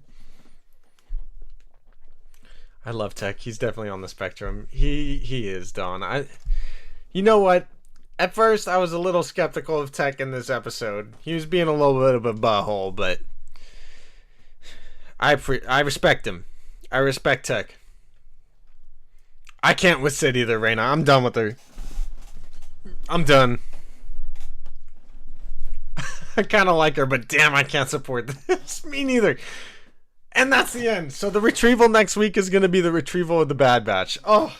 I love Tech. He's definitely on the spectrum. He is, Don. You know what? At first, I was a little skeptical of Tech in this episode. He was being a little bit of a butthole, but... I respect him. I respect Tech. I can't with Sid either, Reyna. I'm done with her. I'm done. I kind of like her, but damn, I can't support this. Me neither. And that's the end. So the retrieval next week is going to be the retrieval of the Bad Batch. Oh,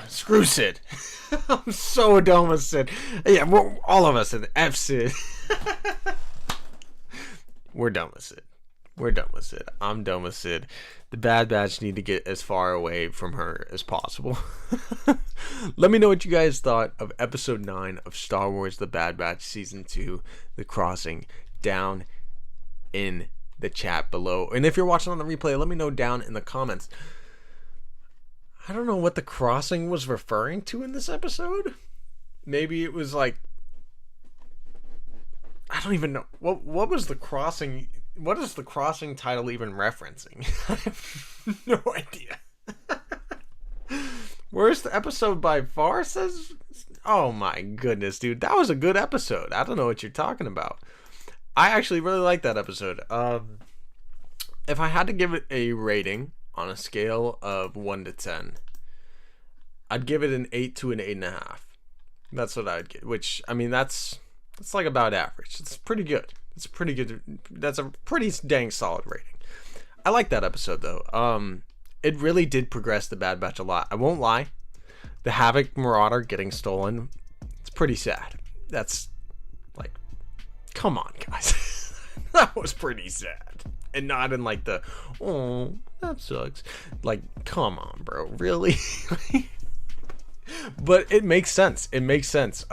screw Sid. I'm so done with Sid. Yeah, we're, all of us in F Sid. We're done with Sid. We're done with Sid. I'm done with Sid. The Bad Batch need to get as far away from her as possible. Let me know what you guys thought of episode 9 of Star Wars The Bad Batch Season 2, The Crossing, down in the chat below. And if you're watching on the replay, let me know down in the comments. I don't know what The Crossing was referring to in this episode. Maybe it was like... I don't even know. What was The Crossing... What is The Crossing title even referencing? I have no idea. Worst episode by far, says... Oh my goodness, dude. That was a good episode. I don't know what you're talking about. I actually really like that episode. If I had to give it a rating on a scale of 1 to 10, I'd give it an 8 to an 8.5. That's what I'd get. Which, I mean, that's like about average. It's pretty good. It's pretty good. That's a pretty dang solid rating. I like that episode though. It really did progress the Bad Batch a lot. I won't lie. The Havoc Marauder getting stolen, it's pretty sad. That's like, come on, guys. That was pretty sad. And not in like the, oh, that sucks. Like, come on, bro. Really? But it makes sense. It makes sense.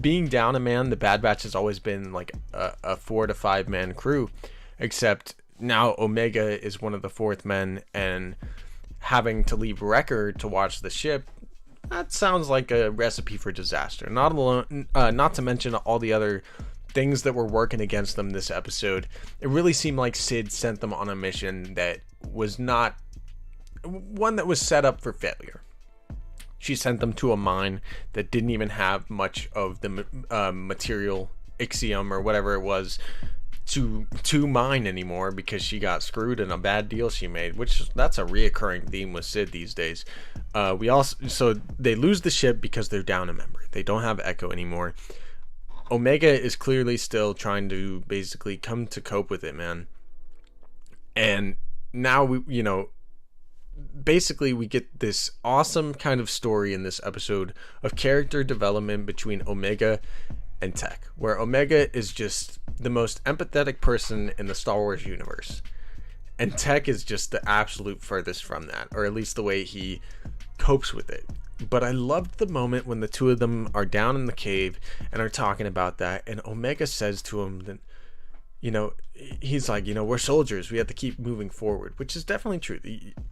Being down a man, the Bad Batch has always been like a 4 to 5 man crew, except now Omega is one of the fourth men, and having to leave Wrecker to watch the ship, that sounds like a recipe for disaster. Not to mention all the other things that were working against them this episode. It really seemed like Sid sent them on a mission that was not one that was set up for failure. She sent them to a mine that didn't even have much of the material, ixium or whatever it was, to mine anymore, because she got screwed in a bad deal she made, which that's a reoccurring theme with Sid these days. So they lose the ship because they're down a member. They don't have Echo anymore. Omega is clearly still trying to basically come to cope with it, man. And now basically we get this awesome kind of story in this episode of character development between Omega and Tech, where Omega is just the most empathetic person in the Star Wars universe, and Tech is just the absolute furthest from that, or at least the way he copes with it. But I loved the moment when the two of them are down in the cave and are talking about that, and Omega says to him that, he's like, we're soldiers, we have to keep moving forward, which is definitely true.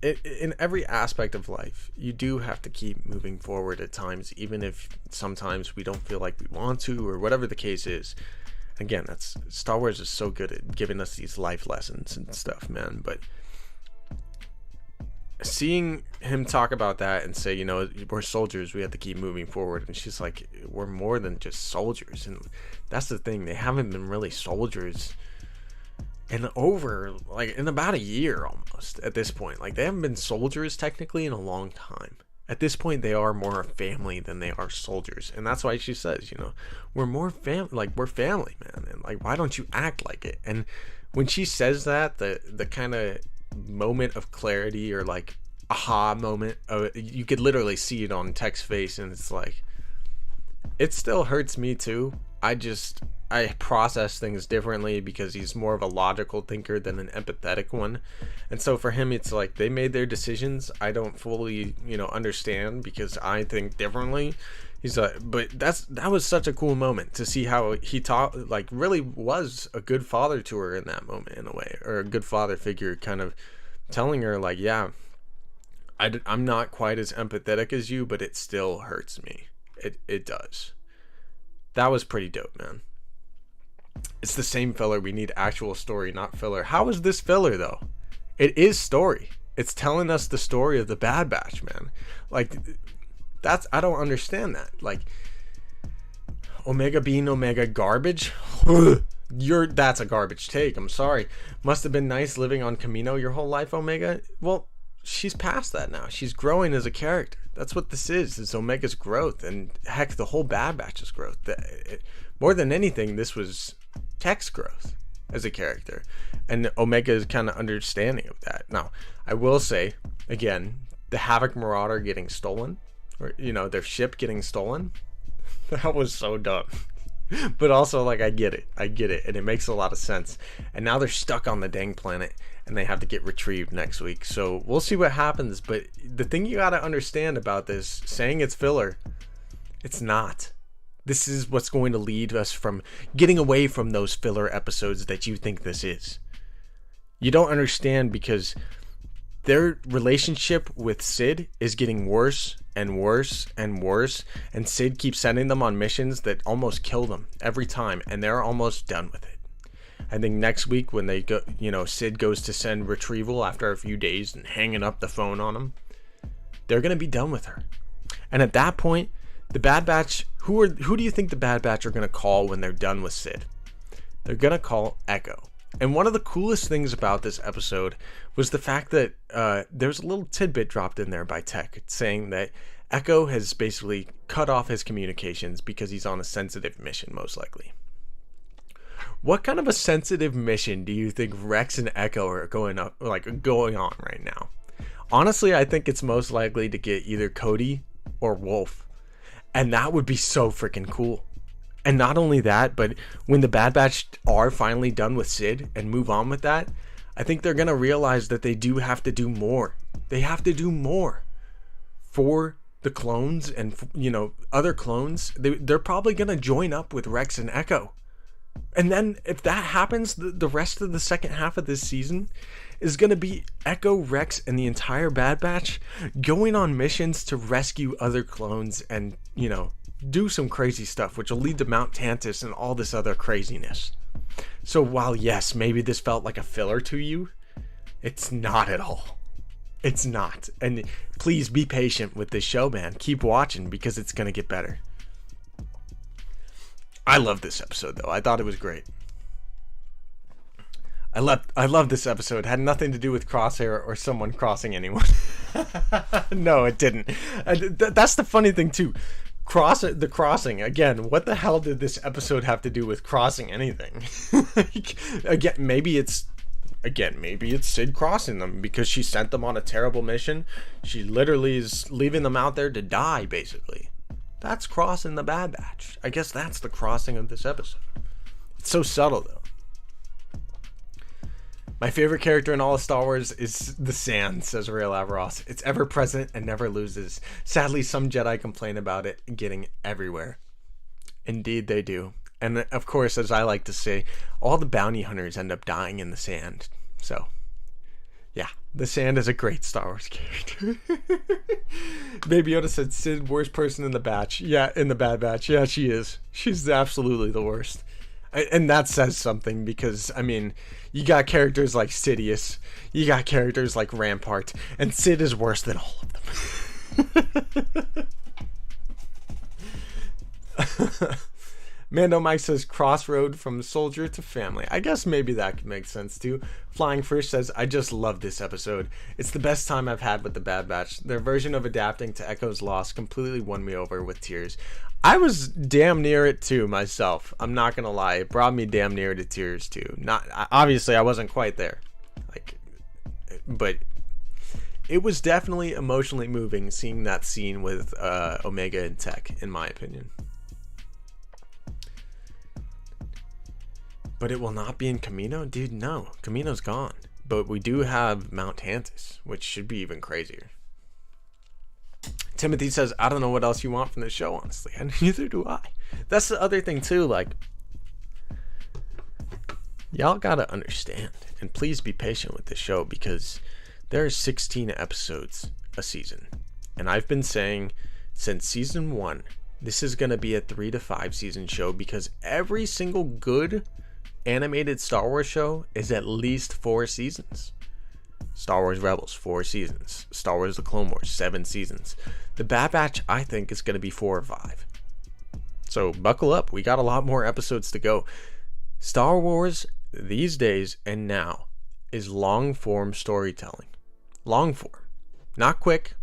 In every aspect of life, you do have to keep moving forward at times, even if sometimes we don't feel like we want to, or whatever the case is. Again, that's Star Wars is so good at giving us these life lessons and stuff, man. But seeing him talk about that and say, we're soldiers, we have to keep moving forward, and she's like, we're more than just soldiers. And that's the thing, they haven't been really soldiers in about a year almost at this point. Like, they haven't been soldiers technically in a long time. At this point, they are more a family than they are soldiers, and that's why she says, we're more we're family, man, and like, why don't you act like it? And when she says that, the kind of moment of clarity, or like aha moment, you could literally see it on Tech's face, and it's like, it still hurts me too. I process things differently because he's more of a logical thinker than an empathetic one. And so for him, it's like, they made their decisions. I don't fully, understand because I think differently. He's like, but that was such a cool moment to see how he really was a good father to her in that moment, in a way, or a good father figure, kind of telling her like, yeah, I'm not quite as empathetic as you, but it still hurts me. It does. That was pretty dope, man. It's the same filler. We need actual story, not filler. How is this filler though? It is story. It's telling us the story of the Bad Batch, man. Like, I don't understand that. Like, Omega being Omega garbage? That's a garbage take. I'm sorry. Must have been nice living on Camino your whole life, Omega. Well, she's past that now. She's growing as a character. That's what this is Omega's growth, and heck, the whole Bad Batch's growth. More than anything, this was Tech's growth as a character, and Omega is kind of understanding of that. Now, I will say, again, the Havoc Marauder getting stolen, or, their ship getting stolen, that was so dumb. But also, like, I get it, and it makes a lot of sense. And now they're stuck on the dang planet, and they have to get retrieved next week. So we'll see what happens. But the thing you gotta understand about this, saying it's filler, it's not. This is what's going to lead us from getting away from those filler episodes that you think this is. You don't understand, because their relationship with Sid is getting worse and worse and worse, and Sid keeps sending them on missions that almost kill them every time, and they're almost done with it. I think next week, when they go, Sid goes to send retrieval after a few days and hanging up the phone on him, they're gonna be done with her. And at that point, the Bad Batch, who do you think the Bad Batch are gonna call when they're done with Sid? They're gonna call Echo. And one of the coolest things about this episode was the fact that there's a little tidbit dropped in there by Tech saying that Echo has basically cut off his communications because he's on a sensitive mission, most likely. What kind of a sensitive mission do you think Rex and Echo are going on right now? Honestly, I think it's most likely to get either Cody or Wolf. And that would be so freaking cool. And not only that, but when the Bad Batch are finally done with Sid and move on with that, I think they're going to realize that they do have to do more. They have to do more for the clones and, other clones. They're probably going to join up with Rex and Echo. And then if that happens, the rest of the second half of this season is going to be Echo, Rex, and the entire Bad Batch going on missions to rescue other clones and, you know, do some crazy stuff, which will lead to Mount Tantus and all this other craziness. So while, yes, maybe this felt like a filler to you, it's not at all. It's not. And please be patient with this show, man. Keep watching because it's going to get better. I love this episode, though. I thought it was great. I love this episode. It had nothing to do with Crosshair or someone crossing anyone. No, it didn't. That's the funny thing, too. The crossing, again, what the hell did this episode have to do with crossing anything? Maybe it's Sid crossing them because she sent them on a terrible mission. She literally is leaving them out there to die, basically. That's crossing the Bad Batch. I guess that's the crossing of this episode. It's so subtle, though. My favorite character in all of Star Wars is the Sand, says Rael Averos. It's ever present and never loses. Sadly, some Jedi complain about it getting everywhere. Indeed, they do. And of course, as I like to say, all the bounty hunters end up dying in the Sand. So, yeah, the Sand is a great Star Wars character. Baby Yoda said Sid, worst person in the batch. Yeah, in the Bad Batch. Yeah, she is. She's absolutely the worst. And that says something because, I mean, you got characters like Sidious, you got characters like Rampart, and Sid is worse than all of them. Mando Mike says crossroad from soldier to family. I guess maybe that could make sense too. Flying Fish says, I just love this episode. It's the best time I've had with the Bad Batch. Their version of adapting to Echo's loss completely won me over with tears. I was damn near it too myself. I'm not gonna lie. It brought me damn near to tears too. Not obviously I wasn't quite there. But it was definitely emotionally moving seeing that scene with Omega and Tech, in my opinion. But it will not be in Camino? Dude, no. Camino's gone. But we do have Mount Tantus, which should be even crazier. Timothy says, I don't know what else you want from this show, honestly. And neither do I. That's the other thing, too. Like, y'all gotta understand. And please be patient with this show because there are 16 episodes a season. And I've been saying since season 1, this is gonna be a 3 to 5 season show because every single good animated Star Wars show is at least 4 seasons. Star Wars Rebels, 4 seasons. Star Wars The Clone Wars, 7 seasons. The Bad Batch, I think, is going to be 4 or 5. So buckle up. We got a lot more episodes to go. Star Wars these days and now is long-form storytelling. Long-form. Not quick.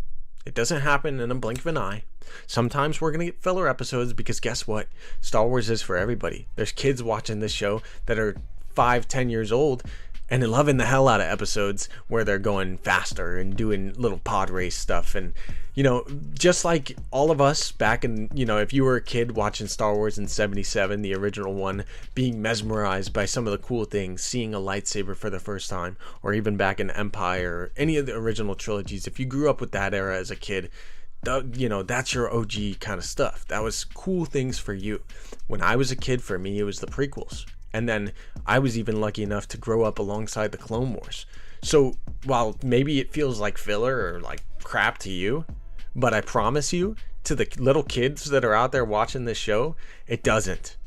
It doesn't happen in a blink of an eye. Sometimes we're going to get filler episodes because guess what? Star Wars is for everybody. There's kids watching this show that are 5-10 years old and they're loving the hell out of episodes where they're going faster and doing little pod race stuff. And, you know, just like all of us back in, you know, if you were a kid watching Star Wars in 77, the original one, being mesmerized by some of the cool things, seeing a lightsaber for the first time, or even back in Empire, or any of the original trilogies, if you grew up with that era as a kid, you know, that's your OG kind of stuff. That was cool things for you. When I was a kid, for me, it was the prequels. And then I was even lucky enough to grow up alongside the Clone Wars. So while maybe it feels like filler or like crap to you, but I promise you, to the little kids that are out there watching this show, it doesn't.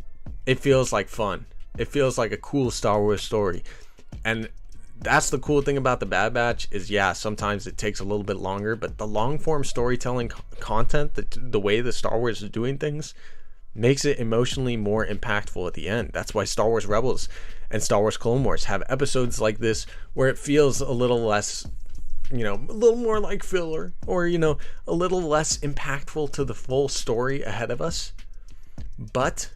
It feels like fun. It feels like a cool Star Wars story. And that's the cool thing about the Bad Batch is, yeah, sometimes it takes a little bit longer, but the long form storytelling content, the way the Star Wars is doing things, makes it emotionally more impactful at the end. That's why Star Wars Rebels and Star Wars Clone Wars have episodes like this where it feels a little less, you know, a little more like filler, or, you know, a little less impactful to the full story ahead of us. But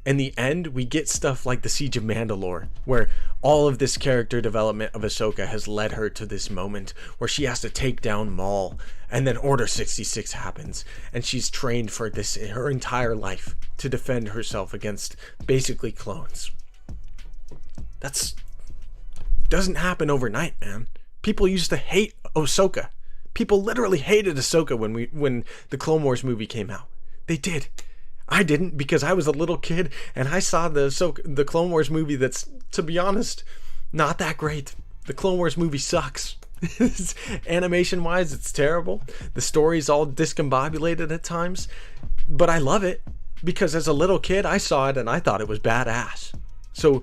in the end, we get stuff like the Siege of Mandalore, where all of this character development of Ahsoka has led her to this moment where she has to take down Maul, and then Order 66 happens, and she's trained for this her entire life to defend herself against basically clones. That's doesn't happen overnight, man. People used to hate Ahsoka. People literally hated Ahsoka when the Clone Wars movie came out. They did. I didn't, because I was a little kid and I saw the Clone Wars movie that's, to be honest, not that great. The Clone Wars movie sucks. Animation wise, it's terrible. The story's all discombobulated at times, but I love it because as a little kid I saw it and I thought it was badass. So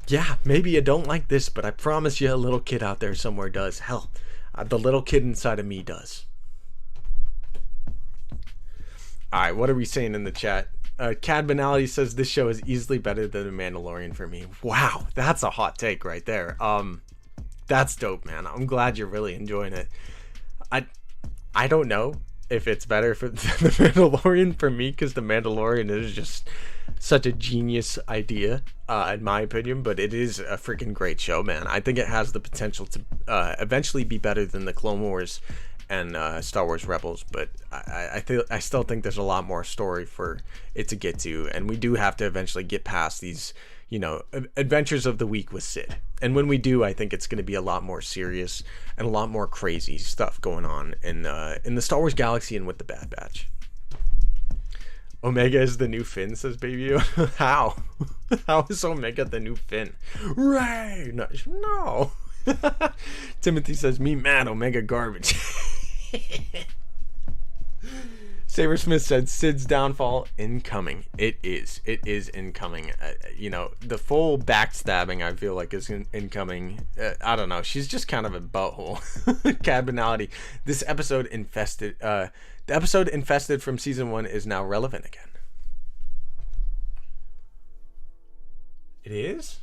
yeah, maybe you don't like this, but I promise you a little kid out there somewhere does. Hell, the little kid inside of me does. Alright, what are we saying in the chat? Cad Banality says this show is easily better than The Mandalorian for me. Wow, that's a hot take right there. That's dope, man. I'm glad you're really enjoying it. I don't know if it's better for The Mandalorian for me, because The Mandalorian is just such a genius idea, in my opinion, but it is a freaking great show, man. I think it has the potential to eventually be better than the Clone Wars and Star Wars Rebels, but I still think there's a lot more story for it to get to, and we do have to eventually get past these, you know, adventures of the week with Sid. And when we do, I think it's going to be a lot more serious and a lot more crazy stuff going on in the Star Wars galaxy and with the Bad Batch. Omega is the new Finn, says Baby Yoda. How? How is Omega the new Finn? Ray! No. Timothy says, me mad, Omega garbage. Saber Smith said, Sid's downfall incoming. It is incoming. You know, the full backstabbing I feel like is incoming. I don't know, she's just kind of a butthole. Cad Banality, this episode infested, the episode infested from season 1 is now relevant again. It is?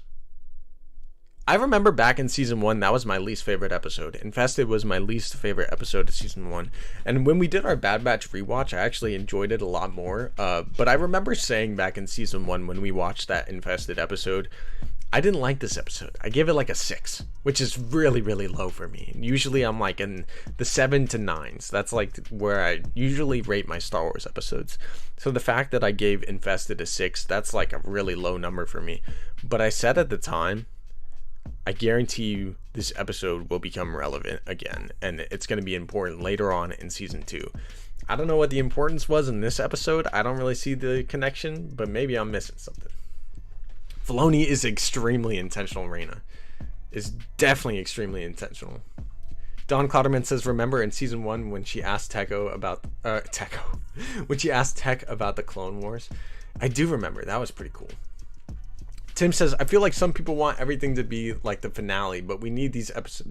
I remember back in season 1, that was my least favorite episode. Infested was my least favorite episode of season 1. And when we did our Bad Batch rewatch, I actually enjoyed it a lot more. But I remember saying back in season 1 when we watched that Infested episode, I didn't like this episode. I gave it like a 6, which is really, really low for me. Usually I'm like in the 7 to 9s. That's like where I usually rate my Star Wars episodes. So the fact that I gave Infested a 6, that's like a really low number for me. But I said at the time, I guarantee you this episode will become relevant again, and it's going to be important later on in season 2. I don't know what the importance was in this episode. I don't really see the connection, but maybe I'm missing something. Filoni is extremely intentional, Reyna. Is definitely extremely intentional. Don Clouderman says, remember in season 1 when she asked when she asked Tech about the Clone Wars? I do remember. That was pretty cool. Tim says, I feel like some people want everything to be like the finale, but we need these episodes.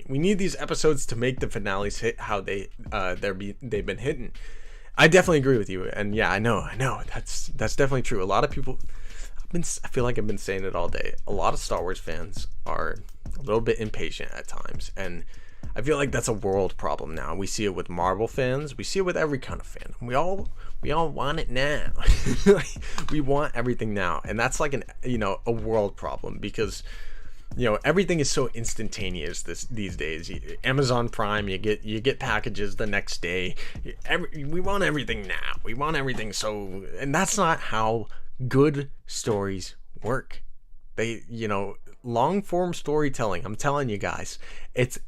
We need these episodes to make the finales hit how they've been hitting. I definitely agree with you, and yeah, I know. That's definitely true. A lot of people, I feel like I've been saying it all day. A lot of Star Wars fans are a little bit impatient at times, and I feel like that's a world problem now. We see it with Marvel fans. We see it with every kind of fan. We all want it now. We want everything now, and that's like a world problem, because everything is so instantaneous these days. Amazon Prime, you get packages the next day. We want everything now. We want everything and that's not how good stories work. They, long form storytelling, I'm telling you guys, it's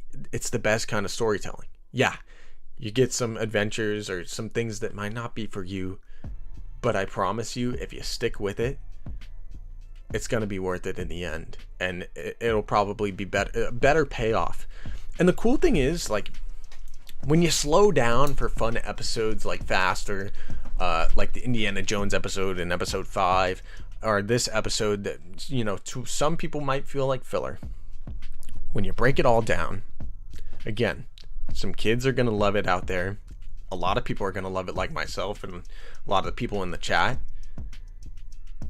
the best kind of storytelling. Yeah, you get some adventures or some things that might not be for you, but I promise you, if you stick with it, it's going to be worth it in the end, and it'll probably be better payoff. And the cool thing is, like, when you slow down for fun episodes like Faster, like the Indiana Jones episode in episode 5, or this episode that, to some people might feel like filler. When you break it all down, again, some kids are going to love it out there. A lot of people are going to love it, like myself and a lot of the people in the chat.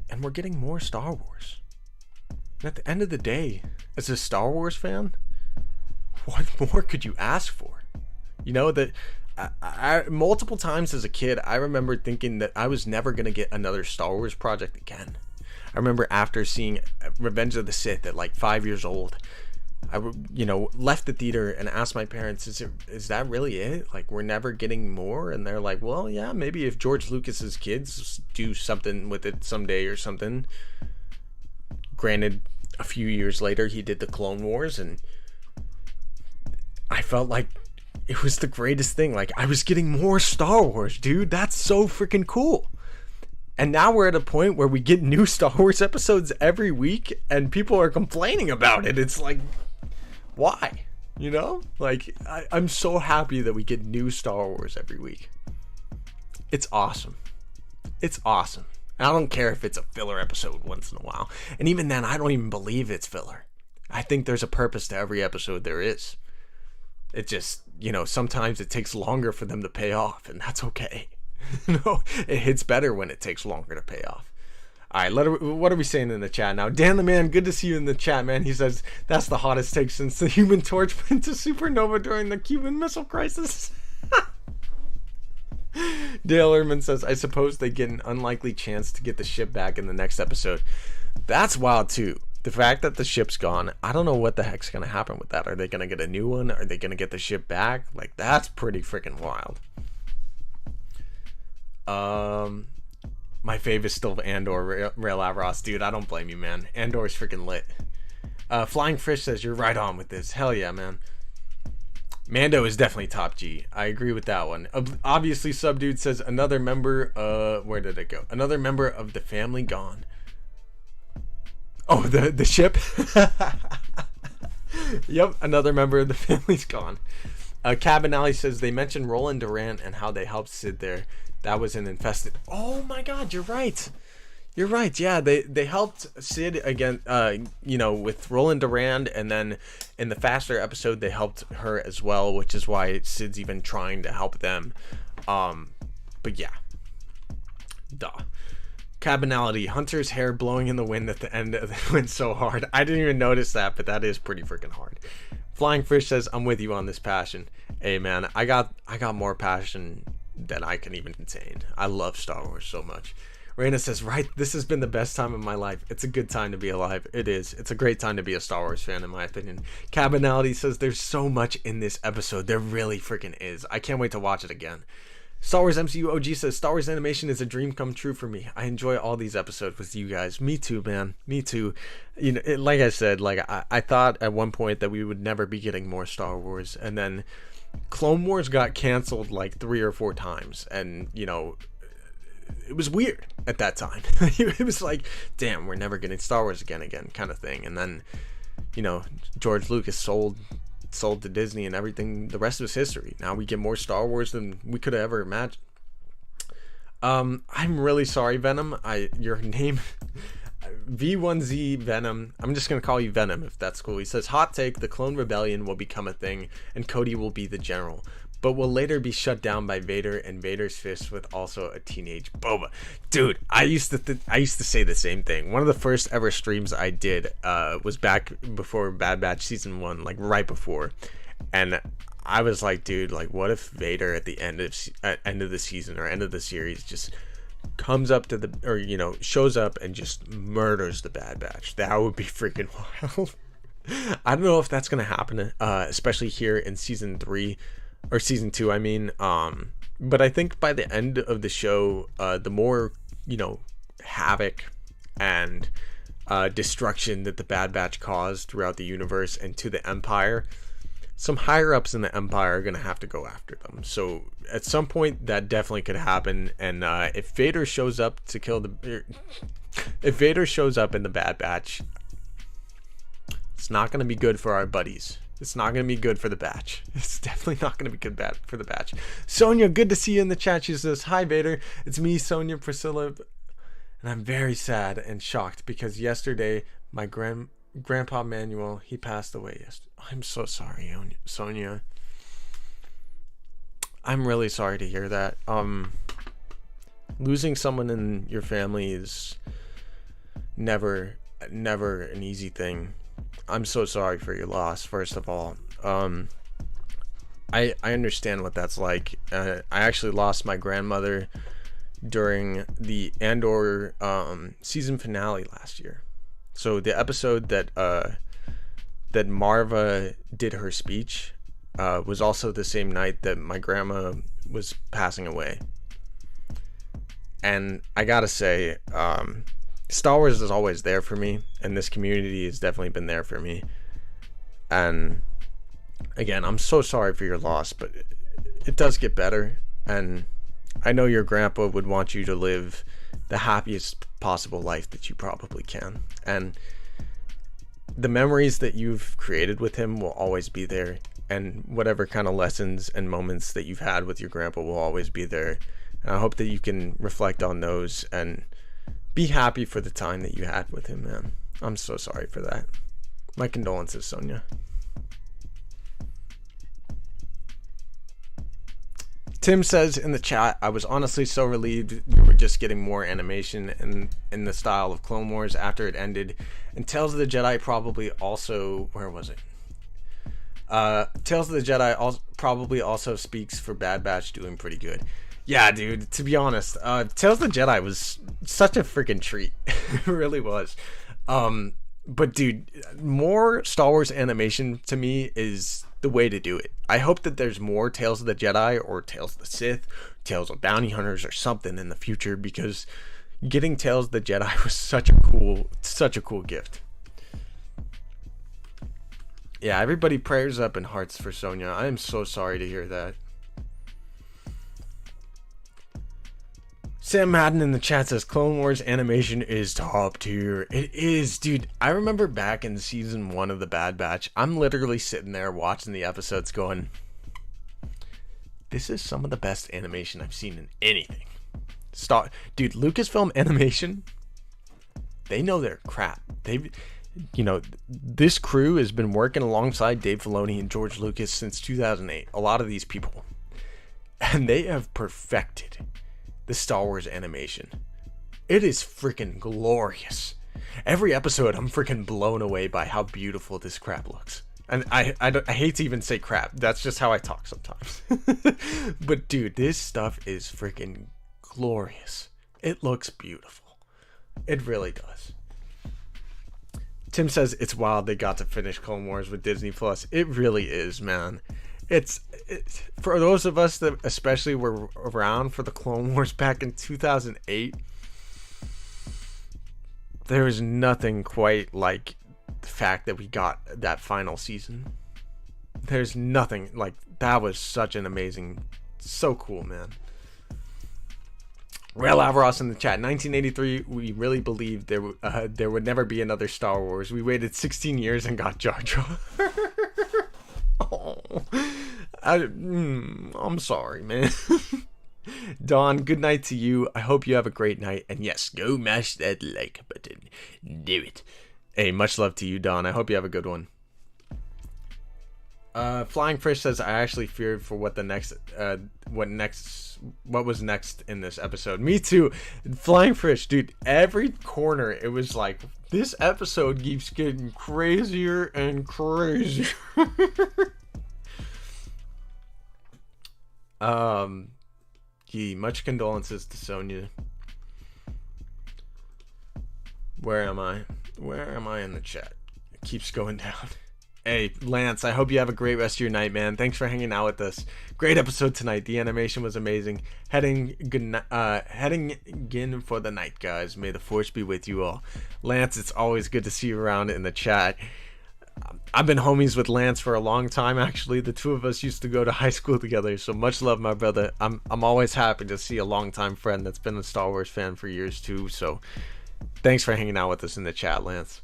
And we're getting more Star Wars. And at the end of the day, as a Star Wars fan, what more could you ask for? That I multiple times as a kid, I remember thinking that I was never going to get another Star Wars project again. I remember after seeing Revenge of the Sith at like 5 years old, I left the theater and asked my parents, is that really it? Like, we're never getting more? And they're like, well, yeah, maybe if George Lucas's kids do something with it someday or something. Granted, a few years later, he did the Clone Wars, and I felt like it was the greatest thing. Like, I was getting more Star Wars, dude. That's so freaking cool. And now we're at a point where we get new Star Wars episodes every week, and people are complaining about it. It's like, why? You know? Like, I'm so happy that we get new Star Wars every week. It's awesome. It's awesome. And I don't care if it's a filler episode once in a while. And even then, I don't even believe it's filler. I think there's a purpose to every episode there is. It just, you know, sometimes it takes longer for them to pay off, and that's okay. You know, it hits better when it takes longer to pay off. All right, what are we saying in the chat now? Dan the Man, good to see you in the chat, man. He says, that's the hottest take since the Human Torch went to supernova during the Cuban Missile Crisis. Dale Ehrman says, I suppose they get an unlikely chance to get the ship back in the next episode. That's wild, too. The fact that the ship's gone, I don't know what the heck's going to happen with that. Are they going to get a new one? Are they going to get the ship back? Like, that's pretty freaking wild. My fave is still Andor, Rail Avros. Dude, I don't blame you, man. Andor's freaking lit. Flying Fish says, you're right on with this. Hell yeah, man. Mando is definitely top G. I agree with that one. Obviously, Subdude says, another member, where did it go? Another member of the family gone. Oh, the ship? Yep, another member of the family's gone. Cabin Alley says, they mentioned Roland Durant and how they helped Sid there. That was an infested... Oh my god, you're right. You're right, yeah. They helped Sid again, you know, with Roland Durant, and then in the Faster episode, they helped her as well, which is why Sid's even trying to help them. But yeah. Duh. Cabinality, Hunter's hair blowing in the wind at the end of it went so hard. I didn't even notice that, but that is pretty freaking hard. Flying Fish says, I'm with you on this passion. Hey man, I got more passion than I can even contain. I love Star Wars so much. Raina says, right, this has been the best time of my life. It's a good time to be alive. It is. It's a great time to be a Star Wars fan, in my opinion. Cabinality says, there's so much in this episode. There really freaking is. I can't wait to watch it again. Star Wars MCU OG says, Star Wars animation is a dream come true for me. I enjoy all these episodes with you guys. Me too, man. Me too. You know, like I said, like I thought at one point that we would never be getting more Star Wars, and then Clone Wars got canceled like 3 or 4 times, and you know, it was weird at that time. It was like, damn, we're never getting Star Wars again kind of thing. And then, you know, George Lucas sold to Disney, and everything, the rest was history. Now we get more Star Wars than we could have ever imagined. I'm really sorry, Venom. Your name V1Z Venom. I'm just gonna call you Venom if that's cool. He says, hot take, the Clone Rebellion will become a thing and Cody will be the general, but will later be shut down by Vader and Vader's fist with also a teenage Boba. Dude, I used to say the same thing. One of the first ever streams I did was back before Bad Batch season 1, like right before, and I was like, dude, like what if Vader at the end of the season or end of the series just comes up to the, or you know, shows up and just murders the Bad Batch? That would be freaking wild. I don't know if that's gonna happen, especially here in season 3 or season 2, I mean, but I think by the end of the show, the more, you know, havoc and destruction that the Bad Batch caused throughout the universe and to the Empire, some higher ups in the Empire are gonna have to go after them. So at some point that definitely could happen, and if Vader shows up to kill if Vader shows up in the Bad Batch, it's not gonna be good for our buddies. It's not going to be good for the batch. It's definitely not going to be good for the batch. Sonia, good to see you in the chat. She says, hi, Vader. It's me, Sonia Priscilla. And I'm very sad and shocked because yesterday, my grandpa Manuel, he passed away yesterday. I'm so sorry, Sonia. I'm really sorry to hear that. Losing someone in your family is never an easy thing. I'm so sorry for your loss, first of all. I understand what that's like. I actually lost my grandmother during the Andor season finale last year. So the episode that Marva did her speech was also the same night that my grandma was passing away. And I gotta say, Star Wars is always there for me, and this community has definitely been there for me. And again, I'm so sorry for your loss, but it does get better. And I know your grandpa would want you to live the happiest possible life that you probably can. And the memories that you've created with him will always be there. And whatever kind of lessons and moments that you've had with your grandpa will always be there. And I hope that you can reflect on those and be happy for the time that you had with him, man. I'm so sorry for that. My condolences, Sonia. Tim says in the chat, I was honestly so relieved we were just getting more animation in the style of Clone Wars after it ended. And Tales of the Jedi probably also... Where was it? Tales of the Jedi probably also speaks for Bad Batch doing pretty good. Yeah, dude, to be honest, Tales of the Jedi was such a freaking treat. It really was. But dude, more Star Wars animation to me is the way to do it. I hope that there's more Tales of the Jedi or Tales of the Sith, Tales of Bounty Hunters or something in the future, because getting Tales of the Jedi was such a cool gift. Yeah, everybody prayers up and hearts for Sonia. I am so sorry to hear that. Sam Madden in the chat says Clone Wars animation is top tier. It is, dude. I remember back in season 1 of the Bad Batch, I'm literally sitting there watching the episodes going, this is some of the best animation I've seen in anything. Dude, Lucasfilm Animation, they know their crap. This crew has been working alongside Dave Filoni and George Lucas since 2008. A lot of these people. And they have perfected the Star Wars animation. It is freaking glorious. Every episode I'm freaking blown away by how beautiful this crap looks. And I hate to even say crap. That's just how I talk sometimes. But dude, this stuff is freaking glorious. It looks beautiful. It really does. Tim says it's wild they got to finish Clone Wars with Disney Plus. It really is, man. It's for those of us that especially were around for the Clone Wars back in 2008. There is nothing quite like the fact that we got that final season. There's nothing like that. Was such an amazing, so cool, man. Real Avros in the chat. 1983, we really believed there would never be another Star Wars. We waited 16 years and got Jar Jar. Oh, I'm sorry, man. Don, good night to you. I hope you have a great night. And yes, go mash that like button. Do it. Hey, much love to you, Don. I hope you have a good one. Flying Fish says, I actually feared for what was next in this episode. Me too. Flying Fish, dude, every corner it was like, this episode keeps getting crazier and crazier. Much condolences to Sonia. Where am I in the chat? It keeps going down. Hey, Lance, I hope you have a great rest of your night, man. Thanks for hanging out with us. Great episode tonight. The animation was amazing. Heading in for the night, guys. May the force be with you all. Lance, it's always good to see you around in the chat. I've been homies with Lance for a long time, actually. The two of us used to go to high school together, so much love, my brother. I'm always happy to see a longtime friend that's been a Star Wars fan for years, too. So thanks for hanging out with us in the chat, Lance.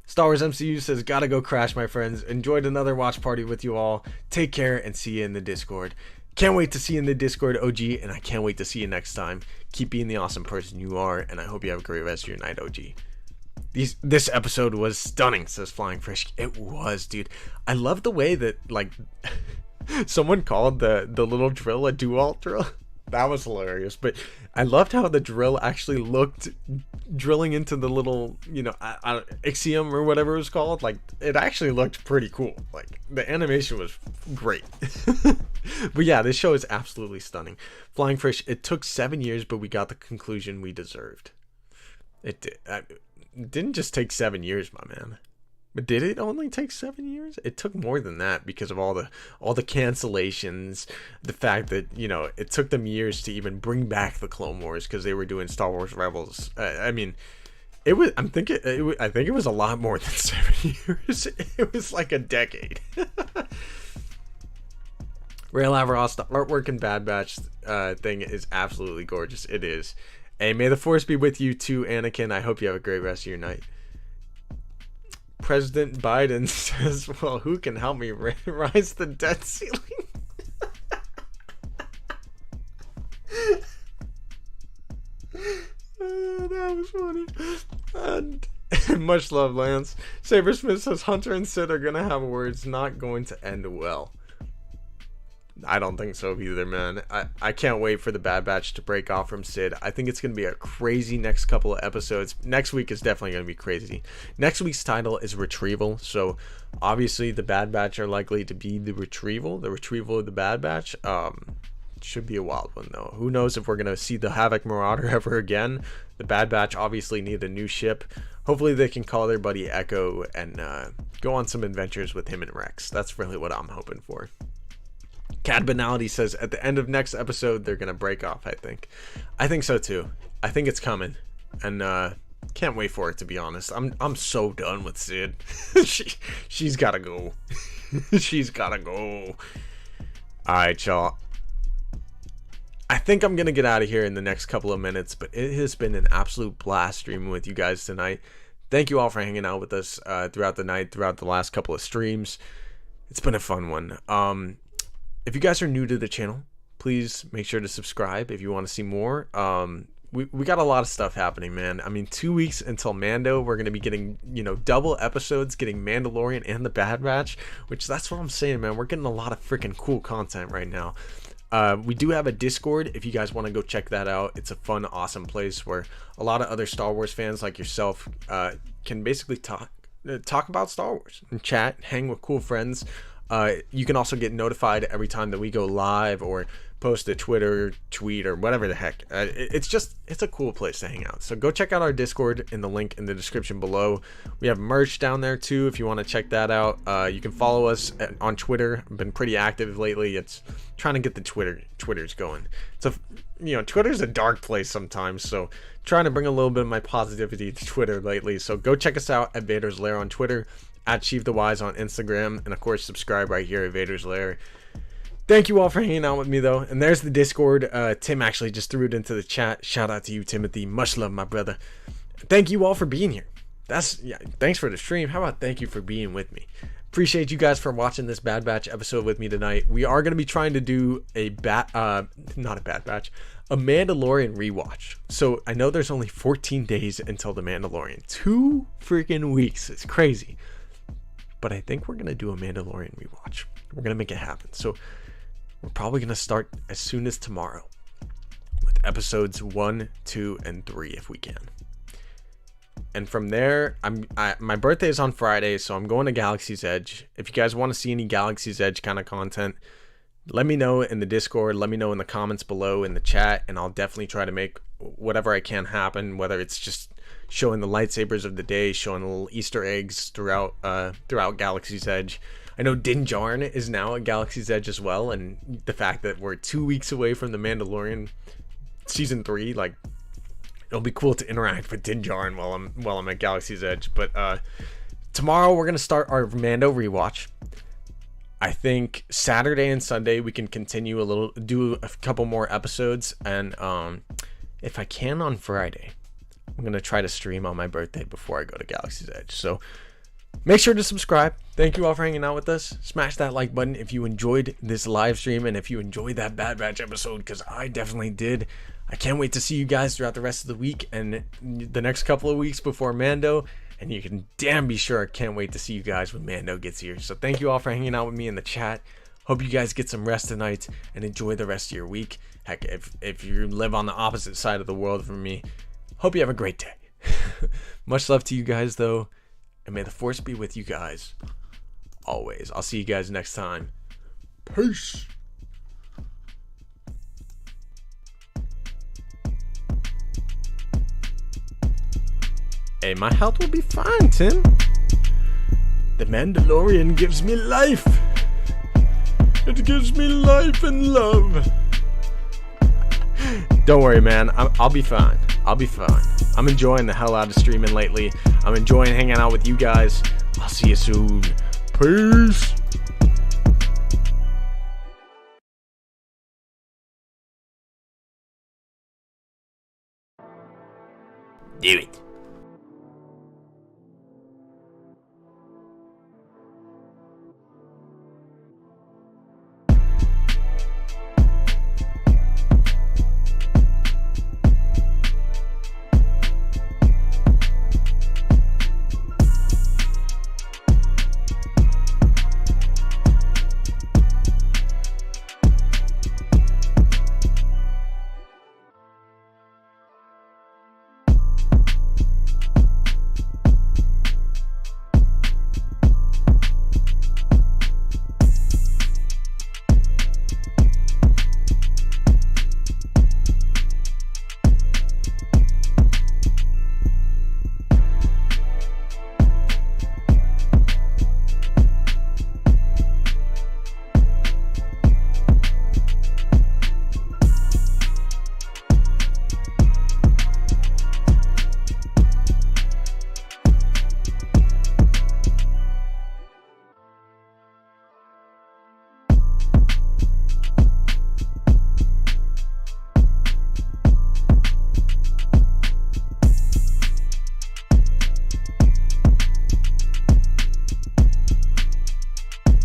Star Wars MCU says, gotta go crash, my friends. Enjoyed another watch party with you all. Take care and see you in the Discord. Can't wait to see you in the Discord, OG, and I can't wait to see you next time. Keep being the awesome person you are, and I hope you have a great rest of your night, OG. This episode was stunning, says Flying Fish. It was, dude. I love the way that, like, someone called the little drill a dual drill. That was hilarious. But I loved how the drill actually looked drilling into the little, Ixiom or whatever it was called. Like, it actually looked pretty cool. Like, the animation was great. But yeah, this show is absolutely stunning. Flying Fish, it took 7 years, but we got the conclusion we deserved. It did. It didn't just take 7 years, my man. But did it only take 7 years? It took more than that because of all the cancellations, the fact that, it took them years to even bring back the Clone Wars because they were doing Star Wars Rebels. I think it was a lot more than 7 years. It was like a decade. Rail Avaros, the artwork in Bad Batch thing is absolutely gorgeous. It is. Hey, may the force be with you too, Anakin. I hope you have a great rest of your night. President Biden says, well, who can help me rise the debt ceiling? That was funny. And much love, Lance. Sabersmith says Hunter and Sid are gonna have words not going to end well. I don't think so either, man. I can't wait for the Bad Batch to break off from Sid. I think it's going to be a crazy next couple of episodes. Next week is definitely going to be crazy. Next week's title is Retrieval. So, obviously, the Bad Batch are likely to be the retrieval of the Bad Batch. Should be a wild one, though. Who knows if we're going to see the Havoc Marauder ever again. The Bad Batch obviously need a new ship. Hopefully, they can call their buddy Echo and go on some adventures with him and Rex. That's really what I'm hoping for. Cad Banality says at the end of next episode they're gonna break off. I think so too. I think it's coming, and can't wait for it, to be honest. I'm so done with Sid. She's gotta go. She's gotta go. All right, y'all. I think I'm gonna get out of here in the next couple of minutes, but it has been an absolute blast streaming with you guys tonight. Thank you all for hanging out with us throughout the night, throughout the last couple of streams. It's been a fun one. If you guys are new to the channel, please make sure to subscribe if you want to see more. We got a lot of stuff happening, man. I mean, 2 weeks until Mando. We're going to be getting, double episodes, getting Mandalorian and the Bad Batch, which that's what I'm saying, man. We're getting a lot of freaking cool content right now. We do have a Discord if you guys want to go check that out. It's a fun, awesome place where a lot of other Star Wars fans like yourself can basically talk about Star Wars and chat, hang with cool friends. You can also get notified every time that we go live or post a Twitter tweet or whatever the heck. It's a cool place to hang out. So go check out our Discord in the link in the description below. We have merch down there too if you want to check that out. You can follow us on Twitter. I've been pretty active lately. It's trying to get the Twitters going. So Twitter's a dark place sometimes, so trying to bring a little bit of my positivity to Twitter lately. So go check us out at Vader's Lair on Twitter, at Sheiv the Wise on Instagram, and of course subscribe right here at Vader's Lair. Thank you all for hanging out with me though. And there's the Discord. Tim actually just threw it into the chat. Shout out to you, Timothy. Much love, my brother. Thank you all for being here. Thanks for the stream. How about thank you for being with me? Appreciate you guys for watching this Bad Batch episode with me tonight. We are going to be trying to do a Mandalorian rewatch. So I know there's only 14 days until the Mandalorian. 2 freaking weeks. It's crazy. But I think we're going to do a Mandalorian rewatch. We're going to make it happen. So we're probably going to start as soon as tomorrow with episodes 1, 2, and 3 if we can. And from there, my birthday is on Friday, so I'm going to Galaxy's Edge. If you guys want to see any Galaxy's Edge kind of content, let me know in the Discord. Let me know in the comments below in the chat, and I'll definitely try to make whatever I can happen, whether it's just showing the lightsabers of the day, showing little Easter eggs throughout Galaxy's Edge. I know Din Djarin is now at Galaxy's Edge as well, and the fact that we're 2 weeks away from the Mandalorian season 3, like, it'll be cool to interact with Din Djarin while I'm at Galaxy's Edge. But tomorrow we're gonna start our Mando rewatch. I think Saturday and Sunday we can continue do a couple more episodes, and if I can on Friday, I'm gonna try to stream on my birthday before I go to Galaxy's Edge. So make sure to subscribe. Thank you all for hanging out with us. Smash that like button if you enjoyed this live stream and if you enjoyed that Bad Batch episode, because I definitely did. I can't wait to see you guys throughout the rest of the week and the next couple of weeks before Mando. And you can damn be sure I can't wait to see you guys when Mando gets here. So thank you all for hanging out with me in the chat. Hope you guys get some rest tonight and enjoy the rest of your week. Heck, if you live on the opposite side of the world from me, hope you have a great day. Much love to you guys though, and may the force be with you guys always. I'll see you guys next time. Peace. Hey, my health will be fine, Tim. The Mandalorian gives me life. It gives me life and love. Don't worry, man. I'll be fine. I'll be fine. I'm enjoying the hell out of streaming lately. I'm enjoying hanging out with you guys. I'll see you soon. Peace. do it.